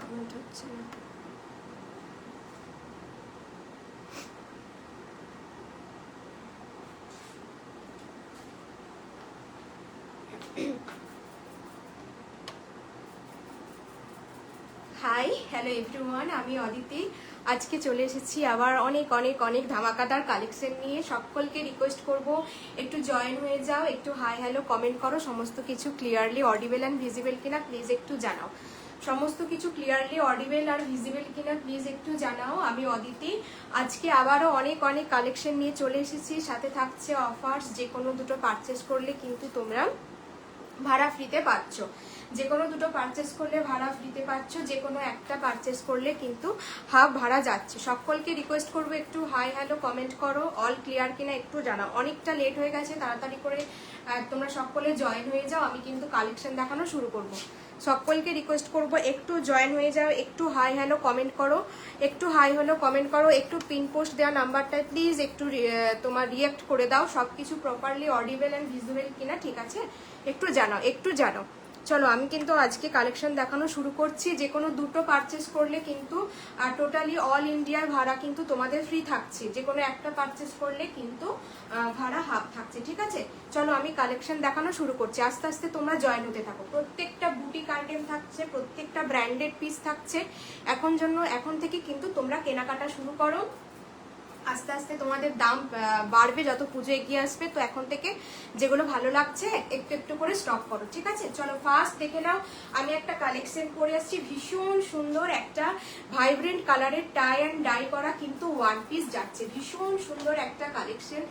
Comment হচ্ছে না। High, hello everyone, আমি অদিতি। আজকে চলে এসেছি আবার অনেক অনেক অনেক ধামাকাদার কালেকশন নিয়ে। সকলকে রিকোয়েস্ট করব একটু জয়েন হয়ে যাও, একটু হাই হ্যালো কমেন্ট করো। সমস্ত কিছু ক্লিয়ারলি অডিবেল অ্যান্ড ভিজিবল কিনা প্লিজ একটু জানাও। সমস্ত কিছু ক্লিয়ারলি অডিবেল আর ভিজিবল কিনা প্লিজ একটু জানাও। আমি অদিতি আজকে আবারও অনেক অনেক কালেকশন নিয়ে চলে এসেছি। সাথে থাকছে অফার্স, যে কোনো দুটো পারচেস করলে কিন্তু তোমরা ভাড়া ফ্রিতে পাচ্ছ। যে কোনো দুটো পারচেস করলে ভাড়া ফ্রিতে পাচ্ছ, যে কোনো একটা পারচেস করলে কিন্তু হাফ ভাড়া যাচ্ছে। সকলকে রিকোয়েস্ট করবো একটু হাই হ্যালো কমেন্ট করো, অল ক্লিয়ার কিনা একটু জানাও। অনেকটা লেট হয়ে গেছে, তাড়াতাড়ি করে তোমরা সকলে জয়েন হয়ে যাও, আমি কিন্তু কালেকশন দেখানো শুরু করব। সকলকে রিকোয়েস্ট করব একটু জয়েন হয়ে যাও, একটু হাই হ্যালো কমেন্ট করো, একটু হাই হ্যালো কমেন্ট করো, একটু পিন পোস্ট দেওয়া নাম্বারটায় প্লিজ একটু তোমার রিয়েক্ট করে দাও। সব কিছু প্রপারলি অডিবেল অ্যান্ড ভিজুয়াল কিনা, ঠিক আছে? একটু জানাও, একটু জানাও। চলো, আমি কিন্তু আজকে কালেকশন দেখানো শুরু করছি। যে কোনো দুটো পারচেস করলে কিন্তু টোটালি অল ইন্ডিয়ার ভাড়া কিন্তু তোমাদের ফ্রি থাকছে। যে কোনো একটা পারচেস করলে কিন্তু ভাড়া হাফ থাকছে, ঠিক আছে? চলো, আমি কালেকশন দেখানো শুরু করছি। আস্তে আস্তে তোমরা জয়েন হতে থাকো। প্রত্যেকটা বুটিক আইটেম থাকছে, প্রত্যেকটা ব্র্যান্ডেড পিস থাকছে। এখন থেকে কিন্তু তোমরা কেনাকাটা শুরু করো। আস্তে আস্তে তোমাদের দাম বাড়বে যত পুজো এগিয়ে আসবে। তো এখন থেকে যেগুলো ভালো লাগছে একটু একটু করে স্টক করো, ঠিক আছে? চলো, ফার্স্ট দেখে নাও। আমি একটা কালেকশন করে আসছি, ভীষণ সুন্দর একটা ভাইব্রেন্ট কালারের টাই অ্যান্ড ডাই করা কিন্তু ওয়ান পিস যাচ্ছে। ভীষণ সুন্দর একটা কালেকশন,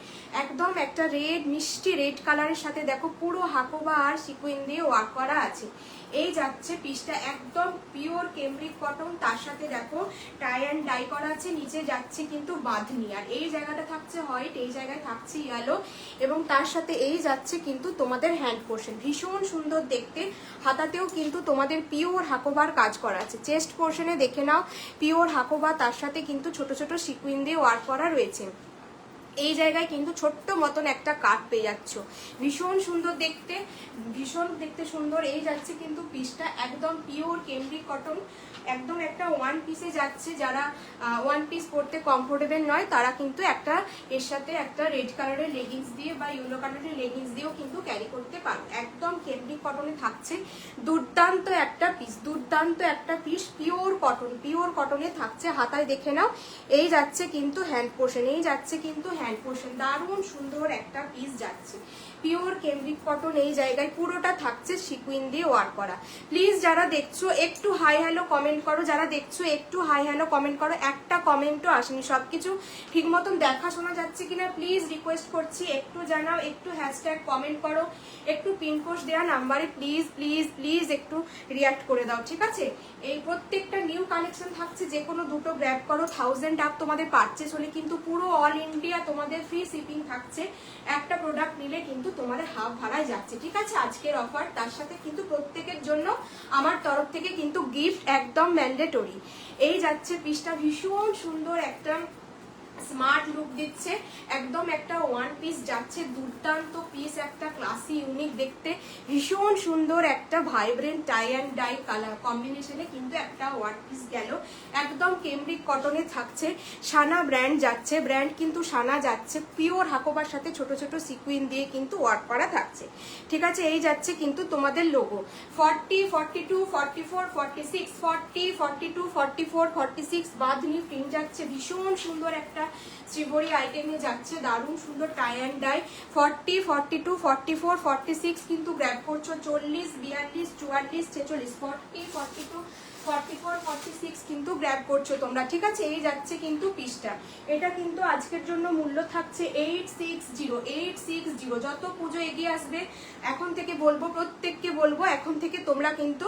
একদম একটা রেড, মিষ্টি রেড কালারের সাথে দেখো পুরো হাকোবা আর সিকুইন দিয়ে ওয়ার্ক করা আছে। এই যাচ্ছে পিসটা, একদম পিওর কেমব্রিক কটন, তার সাথে দেখো টাই অ্যান্ড ডাই করা আছে। নিচে যাচ্ছে কিন্তু বাঁধনি, আর এই জায়গাটা থাকছে হোয়াইট, এই জায়গায় থাকছে ইয়েলো, এবং তার সাথে এই যাচ্ছে কিন্তু তোমাদের হ্যান্ড পোর্শন। ভীষণ সুন্দর দেখতে। হাতাতেও কিন্তু তোমাদের পিওর হাকোবার কাজ করা আছে। চেস্ট পোর্শনে দেখে নাও পিওর হাকোবা, তার সাথে কিন্তু ছোট ছোট সিকুইন দিয়ে ওয়ার্ক করা রয়েছে। এই জায়গায় কিন্তু ছোট্ট মতন একটা কাট পেয়ে যাচ্ছ। ভীষণ সুন্দর দেখতে, ভীষণ দেখতে সুন্দর। এই যাচ্ছে কিন্তু পিসটা, একদম পিওর কেমব্রিক কটন, একদম একটা ওয়ান পিসে যাচ্ছে। যারা ওয়ান পিস পরতে কমফোর্টেবল নয় তারা কিন্তু একটা এর সাথে একটা রেড কালারের লেগিংস দিয়ে বা ইয়েলো কালারের লেগিংস দিয়েও কিন্তু ক্যারি করতে পারো। একদম কেমব্রিক কটনে থাকছে। দুর্দান্ত একটা পিস, দুর্দান্ত একটা পিস, পিওর কটন, পিওর কটনে থাকছে। হাতায় দেখে নাও, এই যাচ্ছে কিন্তু হ্যান্ড পোর্শন, এই যাচ্ছে কিন্তু হ্যান্ড পোর্শন। দারুণ সুন্দর একটা পিস যাচ্ছে, পিওর কেমব্রিক কটন। এই জায়গায় পুরোটা থাকছে সিকুইন দিয়ে ওয়ার্ক করা। প্লিজ যারা দেখছো একটু হাই হ্যালো কমেন্ট করো, যারা দেখছো একটু হাই হ্যালো কমেন্ট করো। একটা কমেন্টও আসেনি। সবকিছু ঠিক মতন দেখা শোনা যাচ্ছে কিনা প্লিজ রিকোয়েস্ট করছি একটু জানাও, একটু হ্যাশট্যাগ কমেন্ট করো, একটু পিনপোস্ট দেওয়া নাম্বারে প্লিজ প্লিজ প্লিজ একটু রিয়াক্ট করে দাও, ঠিক আছে? এই প্রত্যেকটা নিউ কালেকশন থাকছে, যে কোনো দুটো গ্র্যাব করো। 1000 আপ তোমাদের পারচেস হলে কিন্তু পুরো অল ইন্ডিয়া তোমাদের ফ্রি শিপিং থাকছে। একটা প্রোডাক্ট নিলে কিন্তু তোমাদের হাফ ভাড়ায় যাচ্ছে, ঠিক আছে? আজকের অফার, তার সাথে কিন্তু প্রত্যেকের জন্য আমার তরফ থেকে কিন্তু গিফট একদম ম্যান্ডেটরি। এই যাচ্ছে পিসটা, ভীষণ সুন্দর একটা স্মার্ট লুক দিচ্ছে। একদম একটা ওয়ান পিস যাচ্ছে, দুর্দান্ত পিস, একটা ক্লাসি ইউনিক দেখতে। ভীষণ সুন্দর একটা vibrant tie and dye colour কম্বিনেশনে কিন্তু একটা ওয়ান পিস গেল। একদম কেমব্রিক কটনে থাকছে। সানা ব্র্যান্ড যাচ্ছে, ব্র্যান্ড কিন্তু সানা যাচ্ছে। পিওর হাকোবার সাথে ছোট ছোট সিকুইন দিয়ে কিন্তু ওয়ার্ক করা থাকছে, ঠিক আছে? এই যাচ্ছে কিন্তু তোমাদের লোগো। 40, 42, 44, 46, 40, 42, 44, 46 বাঁধনি প্রিন্ট যাচ্ছে। ভীষণ সুন্দর একটা শ্রীবরী আইটেমে যাচ্ছে, দারুণ সুন্দর টাই অ্যান্ড ডাই। 40, 42, 44, 46 কিন্তু গ্র্যাব করছো। 40, 42, 44, 46, 40, 42, 44, 46 কিন্তু গ্র্যাব করছো তোমরা, ঠিক আছে? এই যাচ্ছে কিন্তু পিসটা। এটা কিন্তু আজকের জন্য মূল্য থাকছে 860, 860। যত পুজো এগিয়ে আসবে এখন থেকে বলবো, প্রত্যেককে বলবো, এখন থেকে তোমরা কিন্তু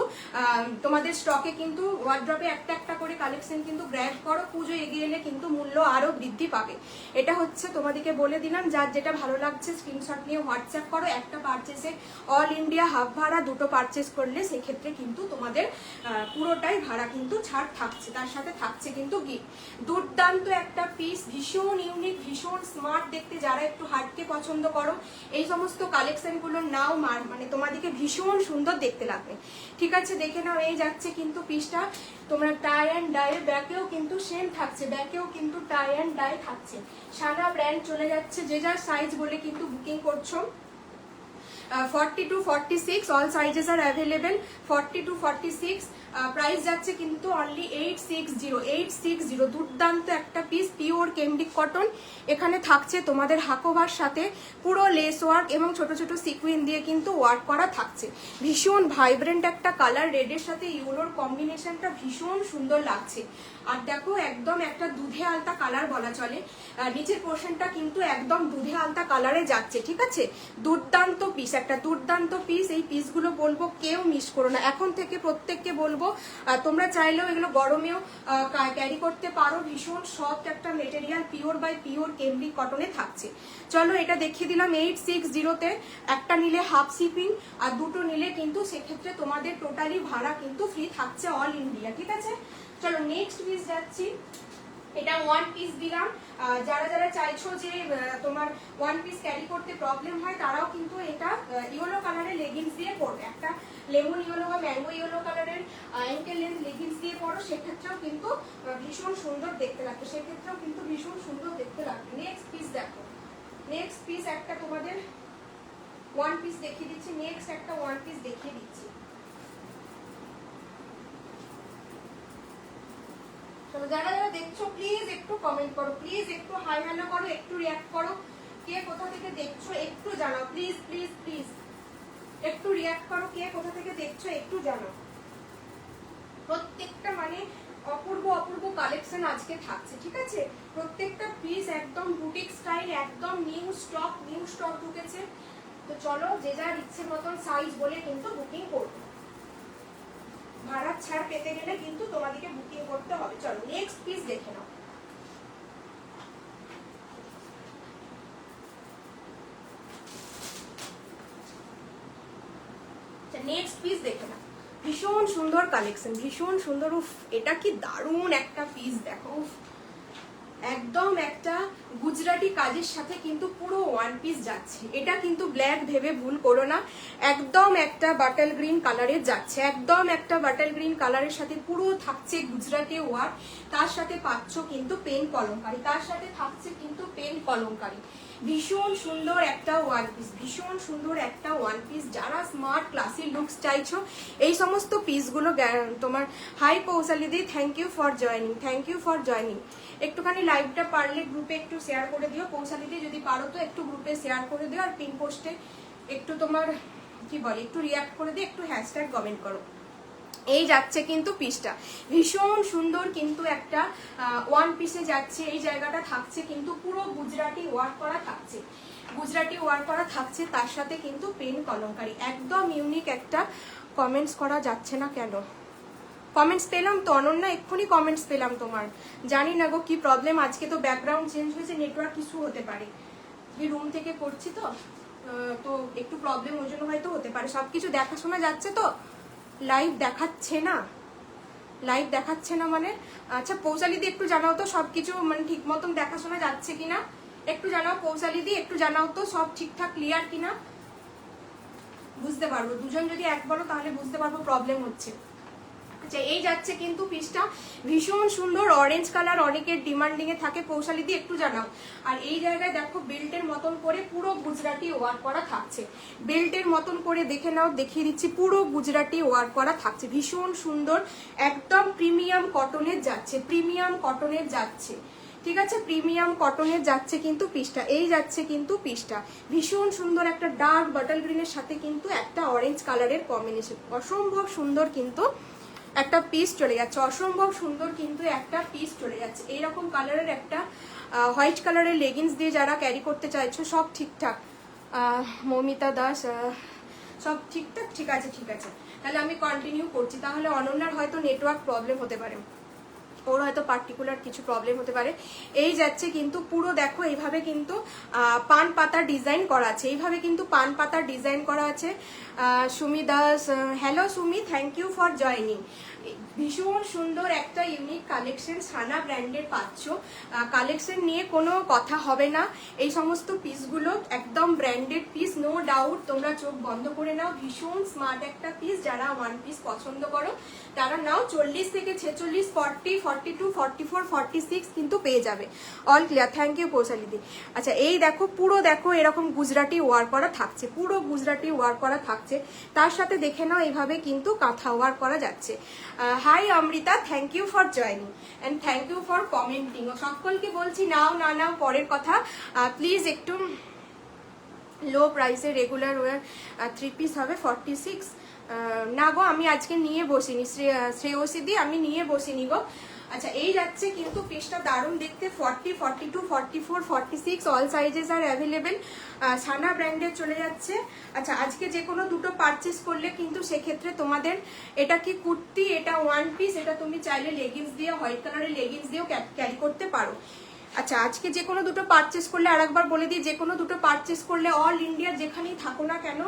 তোমাদের স্টকে কিন্তু ওয়ার্ড্রপে একটা একটা করে কালেকশন কিন্তু গ্র্যাব করো। পুজো এগিয়ে এলে কিন্তু মূল্য আরো বৃদ্ধি পাবে। এটা হচ্ছে তোমাদেরকে বলে দিলাম। যার যেটা ভালো লাগছে স্ক্রিনশট নিয়ে হোয়াটসঅ্যাপ করো। একটা পারচেসে অল ইন্ডিয়া হাফ ভাড়া, দুটো পারচেস করলে সেক্ষেত্রে কিন্তু তোমাদের পুরোটা পুরোটাই ভাড়া কিন্তু ছাড় থাকছে, তার সাথে থাকছে কিন্তু গিফট। দুর্দান্ত একটা পিস, ভীষণ ইউনিক, ভীষণ স্মার্ট দেখতে। যারা একটু হার্টকে পছন্দ করো এই সমস্ত কালেকশনগুলো নাও, মানে তোমাদেরকে ভীষণ সুন্দর দেখতে লাগবে। ঠিক আছে, দেখে নাও। এই যাচ্ছে কিন্তু পিসটা, তোমরা টাই অ্যান্ড ডাই, ব্যাকেও কিন্তু সেম থাকছে, ব্যাকেও কিন্তু টাই অ্যান্ড ডাই থাকছে। সারা ব্র্যান্ড চলে যাচ্ছে, যে যার সাইজ বলে কিন্তু বুকিং করছো। 40 to 46 all sizes are available, 40 to 46। Price যাচ্ছে কিন্তু অনলি 860। দুর্দান্ত একটা পিস, পিওর কেমব্রিক কটন। এখানে থাকছে তোমাদের হাকোভার সাথে পুরো লেস ওয়ার্ক এবং ছোট ছোট সিকুইন দিয়ে কিন্তু ওয়ার্ক করা থাকছে। ভীষণ ভাইব্রেন্ট একটা কালার, রেডের সাথে ইউলোর কম্বিনেশনটা ভীষণ সুন্দর লাগছে। আর দেখো একদম একটা দুধে আলতা কালার বলা চলে, নিচের পোর্শনটা কিন্তু একদম দুধে আলতা কালারে যাচ্ছে। ঠিক আছে, দুর্দান্ত পিস, একটা দুর্দান্ত পিস। এই পিসগুলো বলবো কেউ মিস করো না, এখন থেকে প্রত্যেককে বলবো তোমরা চাইলেও এগুলো গরমেও ক্যারি করতে পারো। ভীষণ সফট একটা material, pure by pure cambric কটনে থাকছে। চলো এটা দেখিয়ে দিলাম 860-তে। একটা নিলে হাফ শিপিং, আর দুটো নিলে কিন্তু সেক্ষেত্রে তোমাদের টোটালি ভাড়া কিন্তু ফ্রি থাকছে অল ইন্ডিয়া। ঠিক আছে, চলো নেক্সট পিস যাচ্ছি। এটা ওয়ান পিস দিলাম, যারা যারা চাইছো যে তোমার ওয়ান পিস ক্যারি করতে প্রবলেম হয় তারাও কিন্তু এটা ইয়েলো কালারের লেগিংস দিয়ে পরবে, একটা লেমন ইয়েলো বা ম্যাঙ্গো ইয়েলো কালারের অ্যাঙ্কেল লেন্থ লেগিংস দিয়ে পরো, সেক্ষেত্রেও কিন্তু ভীষণ সুন্দর দেখতে লাগবে, সেক্ষেত্রেও কিন্তু ভীষণ সুন্দর দেখতে লাগবে। নেক্সট পিস দেখো, নেক্সট পিস একটা তোমাদের ওয়ান পিস দেখিয়ে দিচ্ছি, নেক্সট একটা ওয়ান পিস দেখিয়ে দিচ্ছি। যারা যারা দেখছো প্লিজ একটু কমেন্ট করো, প্লিজ একটু হাই হ্যালো করো, একটু রিঅ্যাক্ট করো। কে কোথা থেকে দেখছো একটু জানাও, প্লিজ প্লিজ প্লিজ একটু রিঅ্যাক্ট করো। কে কোথা থেকে দেখছো একটু জানাও। প্রত্যেকটা মানে অপূর্ব অপূর্ব কালেকশন আজকে থাকছে। ঠিক আছে, প্রত্যেকটা পিস একদম বুটিক স্টাইল, একদম নিউ স্টক ঢুকেছে। তো চলো যে যার ইচ্ছে মতন সাইজ বলে কিন্তু বুকিং করবো। ভাড়া ছাড় পেতে গেলে কিন্তু তোমাদেরকে বুকিং করতে হবে। চলো নেক্সট পিস দেখে নাও। নেক্সট পিস দেখে নাও, ভীষণ সুন্দর কালেকশন, ভীষণ সুন্দর। উফ, এটা কি দারুণ একটা পিস দেখো, একদম একটা গুজরাটি কাজের সাথে কিন্তু পুরো ওয়ান পিস যাচ্ছে। এটা কিন্তু ব্ল্যাক ভেবে ভুল করো না, একদম একটা বাটল গ্রিন কালারের যাচ্ছে, একদম একটা বাটল গ্রিন কালারের সাথে পুরো থাকছে গুজরাটি ওয়ার্ক, তার সাথে পাচ্ছ কিন্তু পেন কলমকারি, তার সাথে থাকছে কিন্তু পেন কলমকারি। ভীষণ সুন্দর একটা ওয়ান পিস, ভীষণ সুন্দর একটা ওয়ান পিস। যারা স্মার্ট ক্লাসি লুকস চাইছো এই সমস্ত পিসগুলো তোমার। হাই কৌশালিদি, thank you for joining, thank you for joining. একটুখানি লাইভটা পারলে গ্রুপে একটু শেয়ার করে দিও কৌশালিদি, যদি পারো তো একটু গ্রুপে শেয়ার করে দিও, আর পিন পোস্টে একটু তোমার কি বলে একটু রিঅ্যাক্ট করে দিও, একটু হ্যাশট্যাগ কমেন্ট করো। এই যাচ্ছে কিন্তু পিসটা ভীষণ সুন্দর, কিন্তু একটা ওয়ান পিসে যাচ্ছে। এই জায়গাটা থাকছে কিন্তু পুরো গুজরাটি ওয়ার্ক করা থাকছে, গুজরাটি ওয়ার্ক করা থাকছে, তার সাথে কিন্তু পেন কলমকারি। একদম ইউনিক একটা। কমেন্টস করা যাচ্ছে না কেন? কমেন্টস পেলাম তো অনন্যা, এক্ষুনি কমেন্টস পেলাম তোমার। জানি না গো কি প্রবলেম, আজকে তো ব্যাকগ্রাউন্ড চেঞ্জ হয়েছে, নেটওয়ার্ক ইস্যু হতে পারে। আমি রুম থেকে করছি তো একটু প্রবলেম ওই জন্য হয়তো হতে পারে। সবকিছু দেখাশোনা যাচ্ছে তো, লাইভ দেখাচ্ছে না, লাইভ দেখাচ্ছে না মানে। আচ্ছা পৌশালিদি একটু জানাও তো সবকিছু মানে ঠিক মতন দেখাশোনা যাচ্ছে কিনা, একটু জানাও পৌশালিদি, একটু জানাও তো সব ঠিকঠাক ক্লিয়ার কিনা, বুঝতে পারবো। দুজন যদি এক বলো তাহলে বুঝতে পারবো প্রবলেম হচ্ছে। আচ্ছা এই যাচ্ছে কিন্তু পিসটা ভীষণ সুন্দর অরেঞ্জ কালার, অনেকের ডিমান্ডিং এ থাকে, পৌশালিদি একটু জানাও। আর এই জায়গায় দেখো বেল্টের মতন করে পুরো গুজরাটি ওয়ার্ক করা থাকছে, বেল্টের মতন করে দেখে নাও, দেখিয়ে দিচ্ছি, পুরো গুজরাটি ওয়ার্ক করা থাকছে, ভীষণ সুন্দর। একদম প্রিমিয়াম কটনের যাচ্ছে, প্রিমিয়াম কটনের যাচ্ছে। ঠিক আছে, প্রিমিয়াম কটনের যাচ্ছে কিন্তু পিসটা। এই যাচ্ছে কিন্তু পিসটা ভীষণ সুন্দর, একটা ডার্ক বাটল গ্রিনের সাথে কিন্তু একটা অরেঞ্জ কালারের কম্বিনেশন, অসম্ভব সুন্দর কিন্তু একটা পিস চলে যাচ্ছে, অসম্ভব সুন্দর কিন্তু একটা পিস চলে যাচ্ছে। এইরকম কালারের একটা হোয়াইট কালারের লেগিংস দিয়ে যারা ক্যারি করতে চাইছো সব ঠিকঠাক। মৌমিতা দাস, সব ঠিকঠাক, ঠিক আছে ঠিক আছে। তাহলে আমি কন্টিনিউ করছি, তাহলে অনন্যার হয়তো নেটওয়ার্ক প্রবলেম হতে পারে। ওর হয়তো পার্টিকুলার কিছু প্রবলেম হতে পারে। এই যাচ্ছে কিন্তু পুরো দেখো এইভাবে কিন্তু পান পাতা ডিজাইন করা আছে, এইভাবে কিন্তু পান পাতার ডিজাইন করা আছে। Sumi Das, hello Sumi, thank you for joining. ভীষণ সুন্দর একটা ইউনিক কালেকশন সানা ব্র্যান্ডের পাচ্ছ। কালেকশন নিয়ে কোনো কথা হবে না, এই সমস্ত পিসগুলো একদম ব্র্যান্ডেড পিস, নো ডাউট। তোমরা চোখ বন্ধ করে নাও, ভীষণ স্মার্ট একটা পিস। যারা ওয়ান পিস পছন্দ করো তারা নাও। 40 থেকে 46, 40, 42, 44, 46 কিন্তু পেয়ে যাবে। অল ক্লিয়ার, থ্যাংক ইউ পৌশালিদি। আচ্ছা এই দেখো পুরো দেখো এরকম গুজরাটি ওয়ার করা থাকছে, পুরো গুজরাটি ওয়ার করা থাকছে। তার সাথে দেখে নাও এইভাবে কিন্তু কাঁথা ওয়ার করা যাচ্ছে। Hi Amrita, thank you for joining and thank you for commenting. সকলকে বলছি নাও না নাও পরের কথা, প্লিজ একটু লো প্রাইসে রেগুলার ওয়ার 3 পিস হবে 46। না গো আমি আজকে নিয়ে বসিনি শ্রেয়সীদি, আমি নিয়ে বসিনি গো। আচ্ছা এই যাচ্ছে কিন্তু পিসটা দারুণ দেখতে, 40, 42, 44, 46 অল সাইজেস আর অ্যাভেলেবেল। সানা ব্র্যান্ডের চলে যাচ্ছে। আচ্ছা আজকে যে কোনো দুটো পারচেস করলে কিন্তু সেক্ষেত্রে তোমাদের এটা কি কুর্তি, এটা ওয়ান পিস, এটা তুমি চাইলে লেগিংস দিয়ে, হোয়াইট কালারের লেগিংস দিয়েও ক্যারি করতে পারো। আচ্ছা আজকে যে কোনো দুটো পারচেস করলে, আরেকবার বলে দিই, যে কোনো দুটো পারচেস করলে অল ইন্ডিয়ার যেখানেই থাকো না কেন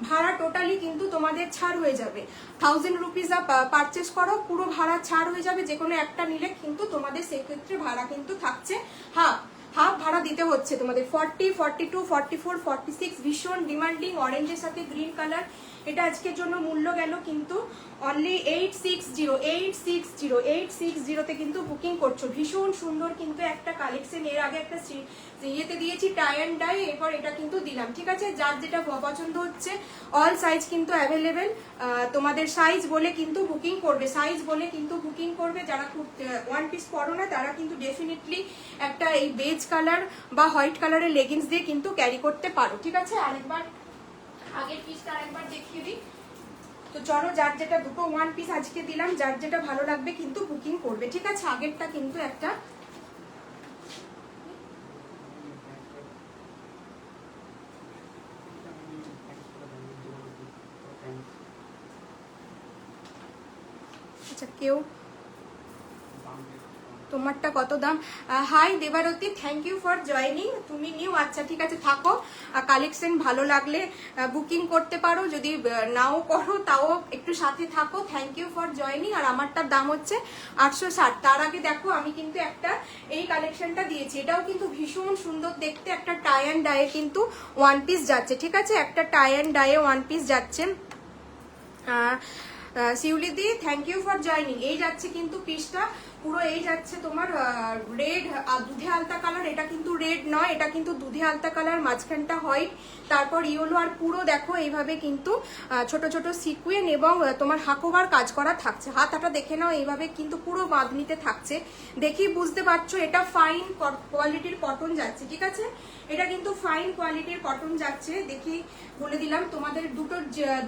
ভাড়া টোটালি কিন্তু তোমাদের ছাড় হয়ে যাবে। 1000 রুপিস পারচেস করো, পুরো ভাড়া ছাড় হয়ে যাবে। যে কোনো একটা নিলে কিন্তু তোমাদের সেক্ষেত্রে ভাড়া কিন্তু থাকছে হাফ ভাড়া দিতে হচ্ছে তোমাদের। 40, 42, 44, 46 ভীষণ ডিমান্ডিং অরেঞ্জের সাথে গ্রিন কালার। এটা আজকের জন্য মূল্য গেল কিন্তু অনলি 860 কিন্তু বুকিং করছো। ভীষণ সুন্দর কিন্তু একটা কালেকশন। এর আগে একটা ইয়েতে দিয়েছি টাই অ্যান্ড ডাই, এরপর এটা কিন্তু দিলাম। ঠিক আছে, যার যেটা পছন্দ হচ্ছে অল সাইজ কিন্তু অ্যাভেলেবেল। তোমাদের সাইজ বলে কিন্তু বুকিং করবে, সাইজ বলে কিন্তু বুকিং করবে। যারা ওয়ান পিস পরো না তারা কিন্তু ডেফিনেটলি একটা এই বেজ কালার বা হোয়াইট কালারের লেগিংস দিয়ে কিন্তু ক্যারি করতে পারো। ঠিক আছে, আরেকবার আগের পিসটা আরেকবার দেখিয়ে দিই। তো চলো, যার যেটা দুটো ওয়ান পিস আজকে দিলাম, যার যেটা ভালো লাগবে কিন্তু বুকিং করবে। ঠিক আছে, আগেরটা কিন্তু একটা আচ্ছা কেউ তোমারটা কত দাম? Hi Debarati, thank you for joining. তুমি নিউ, আচ্ছা ঠিক আছে থাকো। কালেকশন ভালো লাগলে বুকিং করতে পারো, যদি নাও করো তাও একটু সাথে থাকো। Thank you for joining. আর আমারটার দাম হচ্ছে 860। তার আগে দেখো আমি কিন্তু একটা এই কালেকশনটা দিয়েছি, এটাও কিন্তু ভীষণ সুন্দর দেখতে। একটা টাই অ্যান্ড ডায়ে কিন্তু ওয়ান পিস যাচ্ছে। ঠিক আছে, একটা টাই অ্যান্ড ডায়ে ওয়ান পিস যাচ্ছে। শিউলিদি, থ্যাংক ইউ ফর জয়নিং। এই যাচ্ছে কিন্তু পিসটা পুরো, এই যাচ্ছে তোমার রেড দুধে আলতা কালার। এটা কিন্তু রেড নয়, এটা কিন্তু দুধে আলতা কালার, মাঝখানটা হোয়াইট, তারপর ইয়েলো। আর পুরো দেখো এইভাবে কিন্তু ছোট ছোট সিকুয়েন এবং তোমার হাকোবার কাজ করা থাকছে। হাতাটা দেখে নাও, এইভাবে কিন্তু পুরো বাঁধনিতে থাকছে। দেখি বুঝতে পারছো এটা ফাইন কোয়ালিটির কটন যাচ্ছে। ঠিক আছে, এটা কিন্তু ফাইন কোয়ালিটির কটন যাচ্ছে। দেখি বলে দিলাম তোমাদের,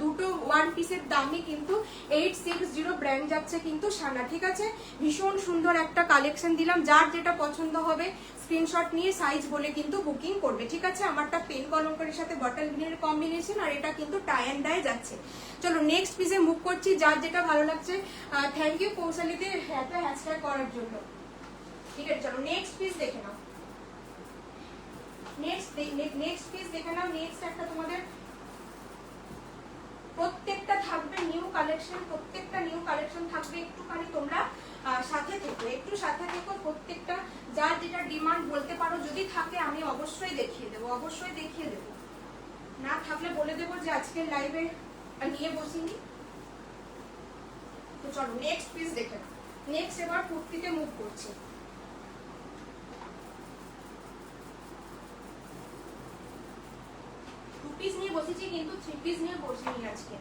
দুটো ওয়ান পিসের দামই কিন্তু 860 ব্র্যান্ড যাচ্ছে কিন্তু সানা। ঠিক আছে, ভীষণ সুন্দর একটা কালেকশন দিলাম। যার যেটা পছন্দ হবে স্ক্রিনশট নিয়ে সাইজ বলে কিন্তু বুকিং করবে। ঠিক আছে, আমারটা পেন কলঙ্কারের সাথে বটল গ্রিনের কম্বিনেশন, আর এটা কিন্তু টাই অ্যান্ড ডাই যাচ্ছে। চলো নেক্সট পিসে মুভ করছি, যার যেটা ভালো লাগছে। থ্যাংক ইউ কৌশালীতে একটা হ্যাশট্যাগ করার জন্য। ঠিক আছে, চলো নেক্সট পিস দেখে নাও। নেক্সট পিস দেখে নাও। নেক্সট একটা তোমাদের প্রত্যেকটা থাকবে নিউ কালেকশন, প্রত্যেকটা নিউ কালেকশন থাকবে। একটুখানি তোমরা সাথে থেকো, একটু সাথে থেকো। প্রত্যেকটা যার যেটা ডিমান্ড বলতে পারো, যদি থাকে আমি অবশ্যই দেখিয়ে দেবো, অবশ্যই দেখিয়ে দেবো। না থাকলে বলে দেবো যে আজকের লাইভে নিয়ে বসিনি। তো চলো নেক্সট পিস দেখে নাও। নেক্সট এবার কুর্তিতে মুভ করছি। পিস নিয়ে বসেছি কিন্তু 3 পিস নিয়ে বসিনি আজকে।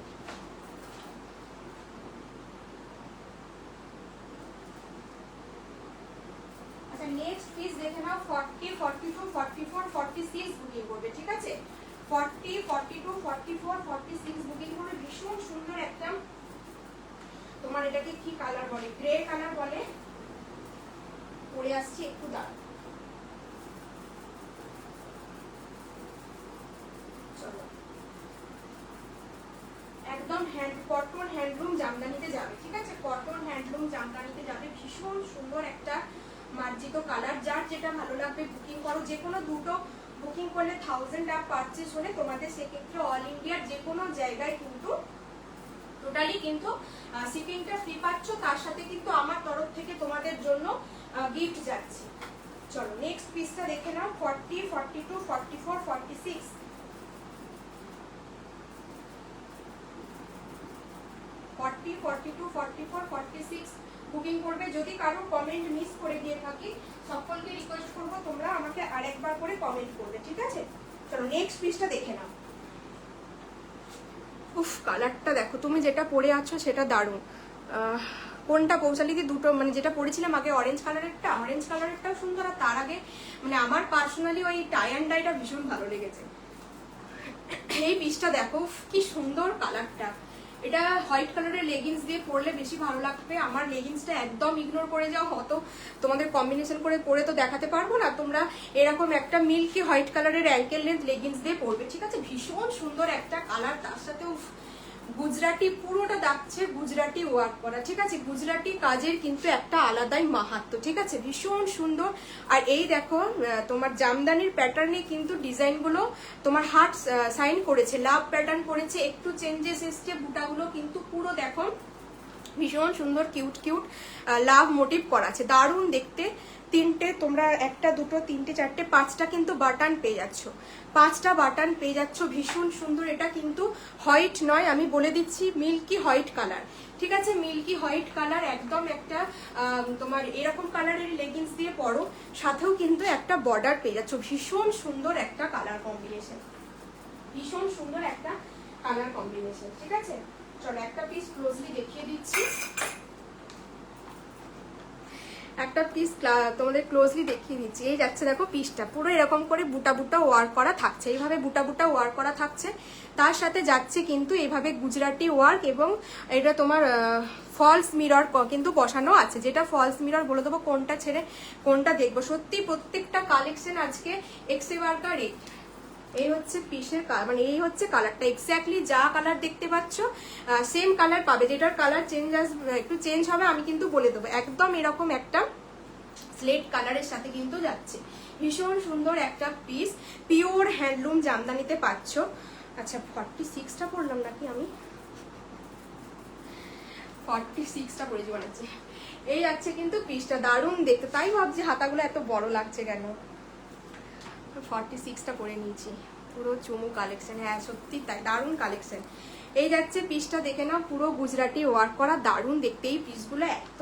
আচ্ছা নেক্সট পিস দেখে নাও। 40, 42, 44, 46 বুকিং করবে। ঠিক আছে, 40, 42, 44, 46 বুকিং করবে। ভীষণ সুন্দর একটা, তোমার এটাকে কি কালার বলে, গ্রে কালার বলে। পরে আসছি, একটু দাঁড়াও। একদম কটন হ্যান্ডলুম জামদানিতে যাবে, ঠিক আছে? কটন হ্যান্ডলুম জামদানিতে যাবে, ভীষণ সুন্দর একটা মার্জিত কালার। যার যেটা ভালো লাগবে বুকিং করো। যে কোনো দুটো বুকিং করলে 1000 টাকা পারচেস হলে তোমাদের সেক্ষেত্রে অল ইন্ডিয়ার যে কোনো জায়গায় কিন্তু টোটালি কিন্তু শিপিংটা ফ্রি পাচ্ছ। তার সাথে কিন্তু আমার তরফ থেকে তোমাদের জন্য গিফট যাচ্ছে। চলো নেক্সট পিসটা দেখে নাও। 40, 42, 44, 46, 40, 42, 44, 46 বুকিং করবে। যদি কারো কমেন্ট মিস করে দিয়ে থাকি সকলকে রিকোয়েস্ট করবো তোমরা আমাকে আরেকবার করে কমেন্ট করবে, ঠিক আছে? চলো নেক্সট পিসটা দেখে নাও। উফ, কালারটা দেখো, তুমি যেটা পরে আছো সেটা দারুণ। কোনটা পৌঁছালিদি? দুটো, মানে যেটা পরেছিলাম আগে অরেঞ্জ কালারেরটাও সুন্দর, আর তার আগে মানে আমার পার্সোনালি ওই টাই অ্যান্ড ডাইটা ভীষণ ভালো লেগেছে। এই পিসটা দেখো কি সুন্দর কালারটা। এটা হোয়াইট কালারের লেগিংস দিয়ে পরলে বেশি ভালো লাগবে। আমার লেগিংসটা একদম ইগনোর করে যাও, অত তোমাদের কম্বিনেশন করে পরে তো দেখাতে পারবো না। তোমরা এরকম একটা মিল্কি হোয়াইট কালারের অ্যাঙ্কেল লেন্থ লেগিংস দিয়ে পরবে, ঠিক আছে? ভীষণ সুন্দর একটা কালার। তার সাথে গুজরাটি, পুরোটা দাগছে গুজরাটি ওয়ার্ক করা, ঠিক আছে? গুজরাটি কাজের কিন্তু একটা আলাদাই মাহাত্ম্য, ঠিক আছে? ভীষণ সুন্দর। আর এই দেখো তোমার জামদানির প্যাটার্নে কিন্তু ডিজাইনগুলো তোমার হার্ট সাইন করেছে, লাভ প্যাটার্ন করেছে, একটু চেঞ্জেস এসছে। বুটাগুলো কিন্তু পুরো দেখো ভীষণ সুন্দর কিউট কিউট লাভ মোটিভ করা আছে, দারুণ দেখতে। তিনটে তোমরা একটা দুটো তিনটে চারটে পাঁচটা কিন্তু বাটন পেয়ে যাচ্ছ, পাঁচটা বাটন পেয়ে যাচ্ছ, ভীষণ সুন্দর। এটা কিন্তু হোয়াইট নয়, আমি বলে দিচ্ছি মিল্কি হোয়াইট কালার, ঠিক আছে? মিল্কি হোয়াইট কালার, একদম একটা তোমার এরকম কালারের লেগিংস দিয়ে পরো, সাথেও কিন্তু একটা বর্ডার পেয়ে যাচ্ছ। ভীষণ সুন্দর একটা কালার কম্বিনেশন, ভীষণ সুন্দর একটা কালার কম্বিনেশন, ঠিক আছে? চলো একটা পিস ক্লোজলি দেখিয়ে দিচ্ছি, একটা পিস তোমাদের ক্লোজলি দেখিয়ে দিচ্ছি। এই যাচ্ছে দেখো পিসটা পুরো এরকম করে বুটা বুটা ওয়ার্ক করা থাকছে, এইভাবে বুটা বুটা ওয়ার্ক করা থাকছে। তার সাথে যাচ্ছে কিন্তু এইভাবে গুজরাটি ওয়ার্ক, এবং এটা তোমার ফলস মিরর কিন্তু বসানো আছে। যেটা ফলস মিরর বলে দেবো কোনটা ছেড়ে কোনটা দেখবো। সত্যি প্রত্যেকটা কালেকশন আজকে এক্সে ওয়ার্কার রেট। এই হচ্ছে পিসের মানে এই হচ্ছে কালারটা, এক্স্যাক্টলি যা কালার দেখতে পাচ্ছ সেম কালার পাবে। যেটার কালার চেঞ্জ আসবে, একটু চেঞ্জ হবে, আমি কিন্তু বলে দেবো। একদম এরকম একটা স্লেট কালারের সাথে কিন্তু যাচ্ছে, ভীষণ সুন্দর একটা পিস, পিওর হ্যান্ডলুম জামদানিতে পাচ্ছ। আচ্ছা 46টা পরলাম নাকি আমি? 46টা পরেছি মনে হচ্ছে। এই যাচ্ছে কিন্তু পিসটা, দারুণ দেখতে। তাই ভাবছি হাতাগুলো এত বড় লাগছে কেন। 46টা করে নিয়েছি, পুরো চুমু কালেকশন। হ্যাঁ সত্যি তাই, দারুণ কালেকশন। এই যাচ্ছে পিসটা দেখে নাও, পুরো গুজরাটি ওয়ার্ক করা, দারুণ দেখতে। এই পিসগুলো এত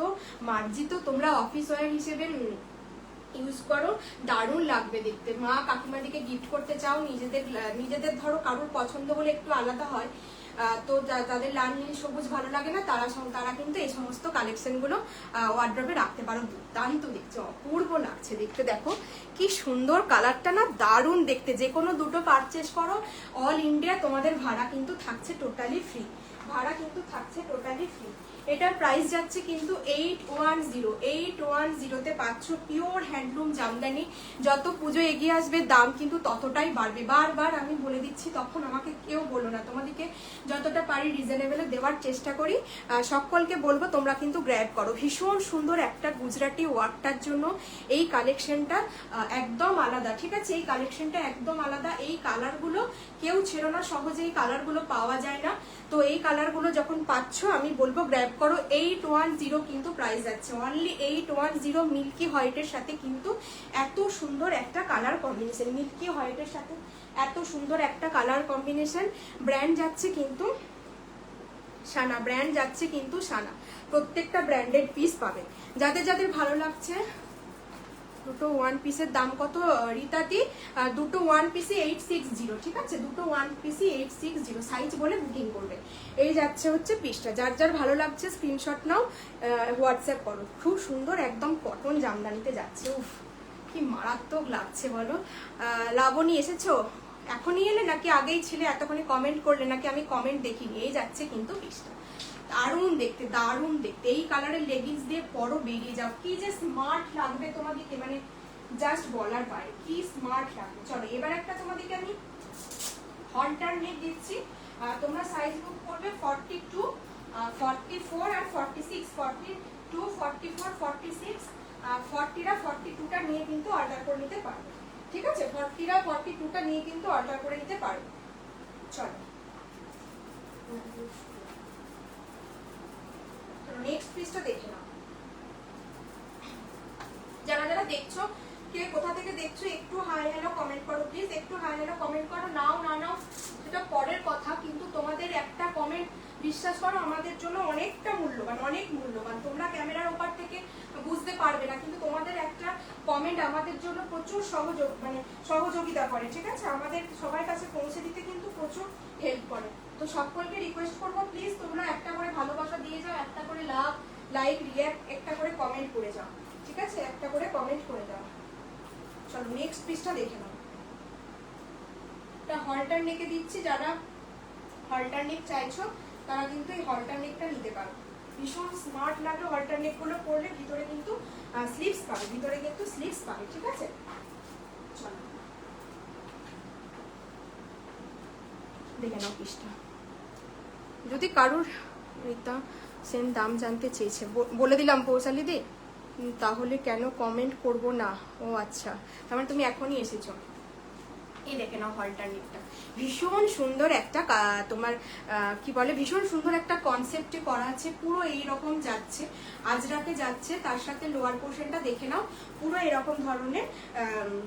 মার্জিত, তোমরা অফিস ওয়্যার হিসেবে ইউজ করো, দারুণ লাগবে দেখতে। মা কাকিমাদিকে গিফট করতে চাও, নিজেদের ধরো কারোর পছন্দ হলে একটু আলাদা হয়, তো তাদের লাল নীল সবুজ ভালো লাগে না, তারা কিন্তু এই সমস্ত কালেকশনগুলো ওয়ার্ড্রবে রাখতে পারো। দুর্দান্ত দেখছে, অপূর্ব লাগছে দেখতে। দেখো কি সুন্দর কালারটা না, দারুণ দেখতে। যে কোনো দুটো পারচেস করো, অল ইন্ডিয়া তোমাদের ভাড়া কিন্তু থাকছে টোটালি ফ্রি, ভাড়া কিন্তু থাকছে টোটালি ফ্রি। এটার প্রাইস যাচ্ছে কিন্তু 810 পাচ্ছ পিওর হ্যান্ডলুম জামদানি। যত পুজো এগিয়ে আসবে দাম কিন্তু ততটাই বাড়বে, বারবার আমি বলে দিচ্ছি, তখন আমাকে কেউ বলো না। তোমাদেরকে যতটা পারি রিজনেবলে দেওয়ার চেষ্টা করি। সকলকে বলবো তোমরা কিন্তু গ্র্যাব করো। ভীষণ সুন্দর একটা গুজরাটি ওয়ার্কটার জন্য এই কালেকশনটা একদম আলাদা, ঠিক আছে? এই কালেকশনটা একদম আলাদা। এই কালারগুলো কেউ ছেড়ো না, সহজে এই কালারগুলো পাওয়া যায় না। তো এই কালারগুলো যখন পাচ্ছ আমি বলবো গ্র্যাব করো। 810 কিন্তু প্রাইস যাচ্ছে, অনলি 810। মিল্কি হোয়াইটের সাথে কিন্তু এত সুন্দর একটা কালার কম্বিনেশন, মিল্কি হোয়াইটের সাথে এত সুন্দর একটা কালার কম্বিনেশন। ব্র্যান্ড যাচ্ছে কিন্তু সানা, ব্র্যান্ড যাচ্ছে কিন্তু সানা। প্রত্যেকটা ব্র্যান্ডেড পিস পাবে। যাদের যাদের ভালো লাগছে, দুটো ওয়ান পিসের দাম কত রীতাদি? দুটো ওয়ান পিসে 860, ঠিক আছে? দুটো ওয়ান পিসে 860, সাইজ বলে বুকিং করবে। এই যাচ্ছে হচ্ছে পিসটা, যার যার ভালো লাগছে স্ক্রিনশট নাও, হোয়াটসঅ্যাপ করো। খুব সুন্দর একদম কটন জামদানিতে যাচ্ছে। উফ কি মারাত্মক লাগছে বলো। লাবণী এসেছো? এখনই এলে নাকি আগেই ছিলে? এতক্ষণে কমেন্ট করলে নাকি আমি কমেন্ট দেখিনি? এই যাচ্ছে কিন্তু পিসটা, দারুণ দেখতে, দারুণ দেখতে। এই কালারের লেগিংস দিয়ে পরো, বেরিয়ে যাও। কি যে স্মার্ট লাগবে তোমাদেরকে, মানে জাস্ট বলার বাইরে, কি স্মার্ট লাগবে। চলো এবার একটা তোমাদেরকে আমি হলটার নেক দিচ্ছি, তোমরা সাইজ বুক করবে 42, 44 আর 46, 42, 44, 46, 40টা 42টা নিয়ে কিন্তু অর্ডার করে নিতে পারবে। ঠিক আছে, 40টা 42টা নিয়ে কিন্তু অর্ডার করে নিতে পারবে। চলো নেক্সট পিসটা দেখে নাও। যারা যারা দেখছো, কে কোথা থেকে দেখছো একটু হাই হ্যালো কমেন্ট করো প্লিজ, একটু হাই হ্যালো কমেন্ট করো। নাও না নাও সেটা পরের কথা, কিন্তু তোমাদের একটা কমেন্ট বিশ্বাস করো আমাদের জন্য অনেকটা মূল্যবান, অনেক মূল্যবান। তোমরা ক্যামেরার ওপার থেকে বুঝতে পারবে না, কিন্তু তোমাদের একটা কমেন্ট আমাদের জন্য প্রচুর সহযোগিতা করে। ঠিক আছে, আমাদের সবার কাছে পৌঁছে দিতে কিন্তু প্রচুর হেল্প করে। তো সকলকে রিকোয়েস্ট করবো প্লিজ তোমরা একটা করে ভালোবাসা দিয়ে যাও, একটা করে লাভ, লাইক, রিয়াক্ট, একটা করে কমেন্ট করে যাও। ঠিক আছে, একটা করে কমেন্ট করে দাও। চলো নেক্সট পিসটা দেখে নাও। এটা হলটার নেকে দিচ্ছি, যারা হলটার নেক চাইছো তারা কিন্তু এই হলটার নেকটা নিতে পারো। ভীষণ স্মার্ট লাগে হলটার নেক গুলো পরলে, ভিতরে কিন্তু স্লিভস পাবে, ভিতরে কিন্তু স্লিভস পাবে। ঠিক আছে, চলো দেখে নাও পিসটা। যদি কারুর এটা সেম দাম জানতে চেয়েছে, বলে দিলাম পৌঁছালি দি, তাহলে কেন কমেন্ট করব না? ও আচ্ছা, তার মানে তুমি এখনই এসেছো। এই দেখে নাও হলটার নেকটা, ভীষণ সুন্দর একটা তোমার কি বলে, ভীষণ সুন্দর একটা কনসেপ্টে করা আছে। পুরো এইরকম যাচ্ছে, আজরাকে যাচ্ছে, তার সাথে লোয়ার পোর্শনটা দেখে নাও পুরো এরকম ধরনের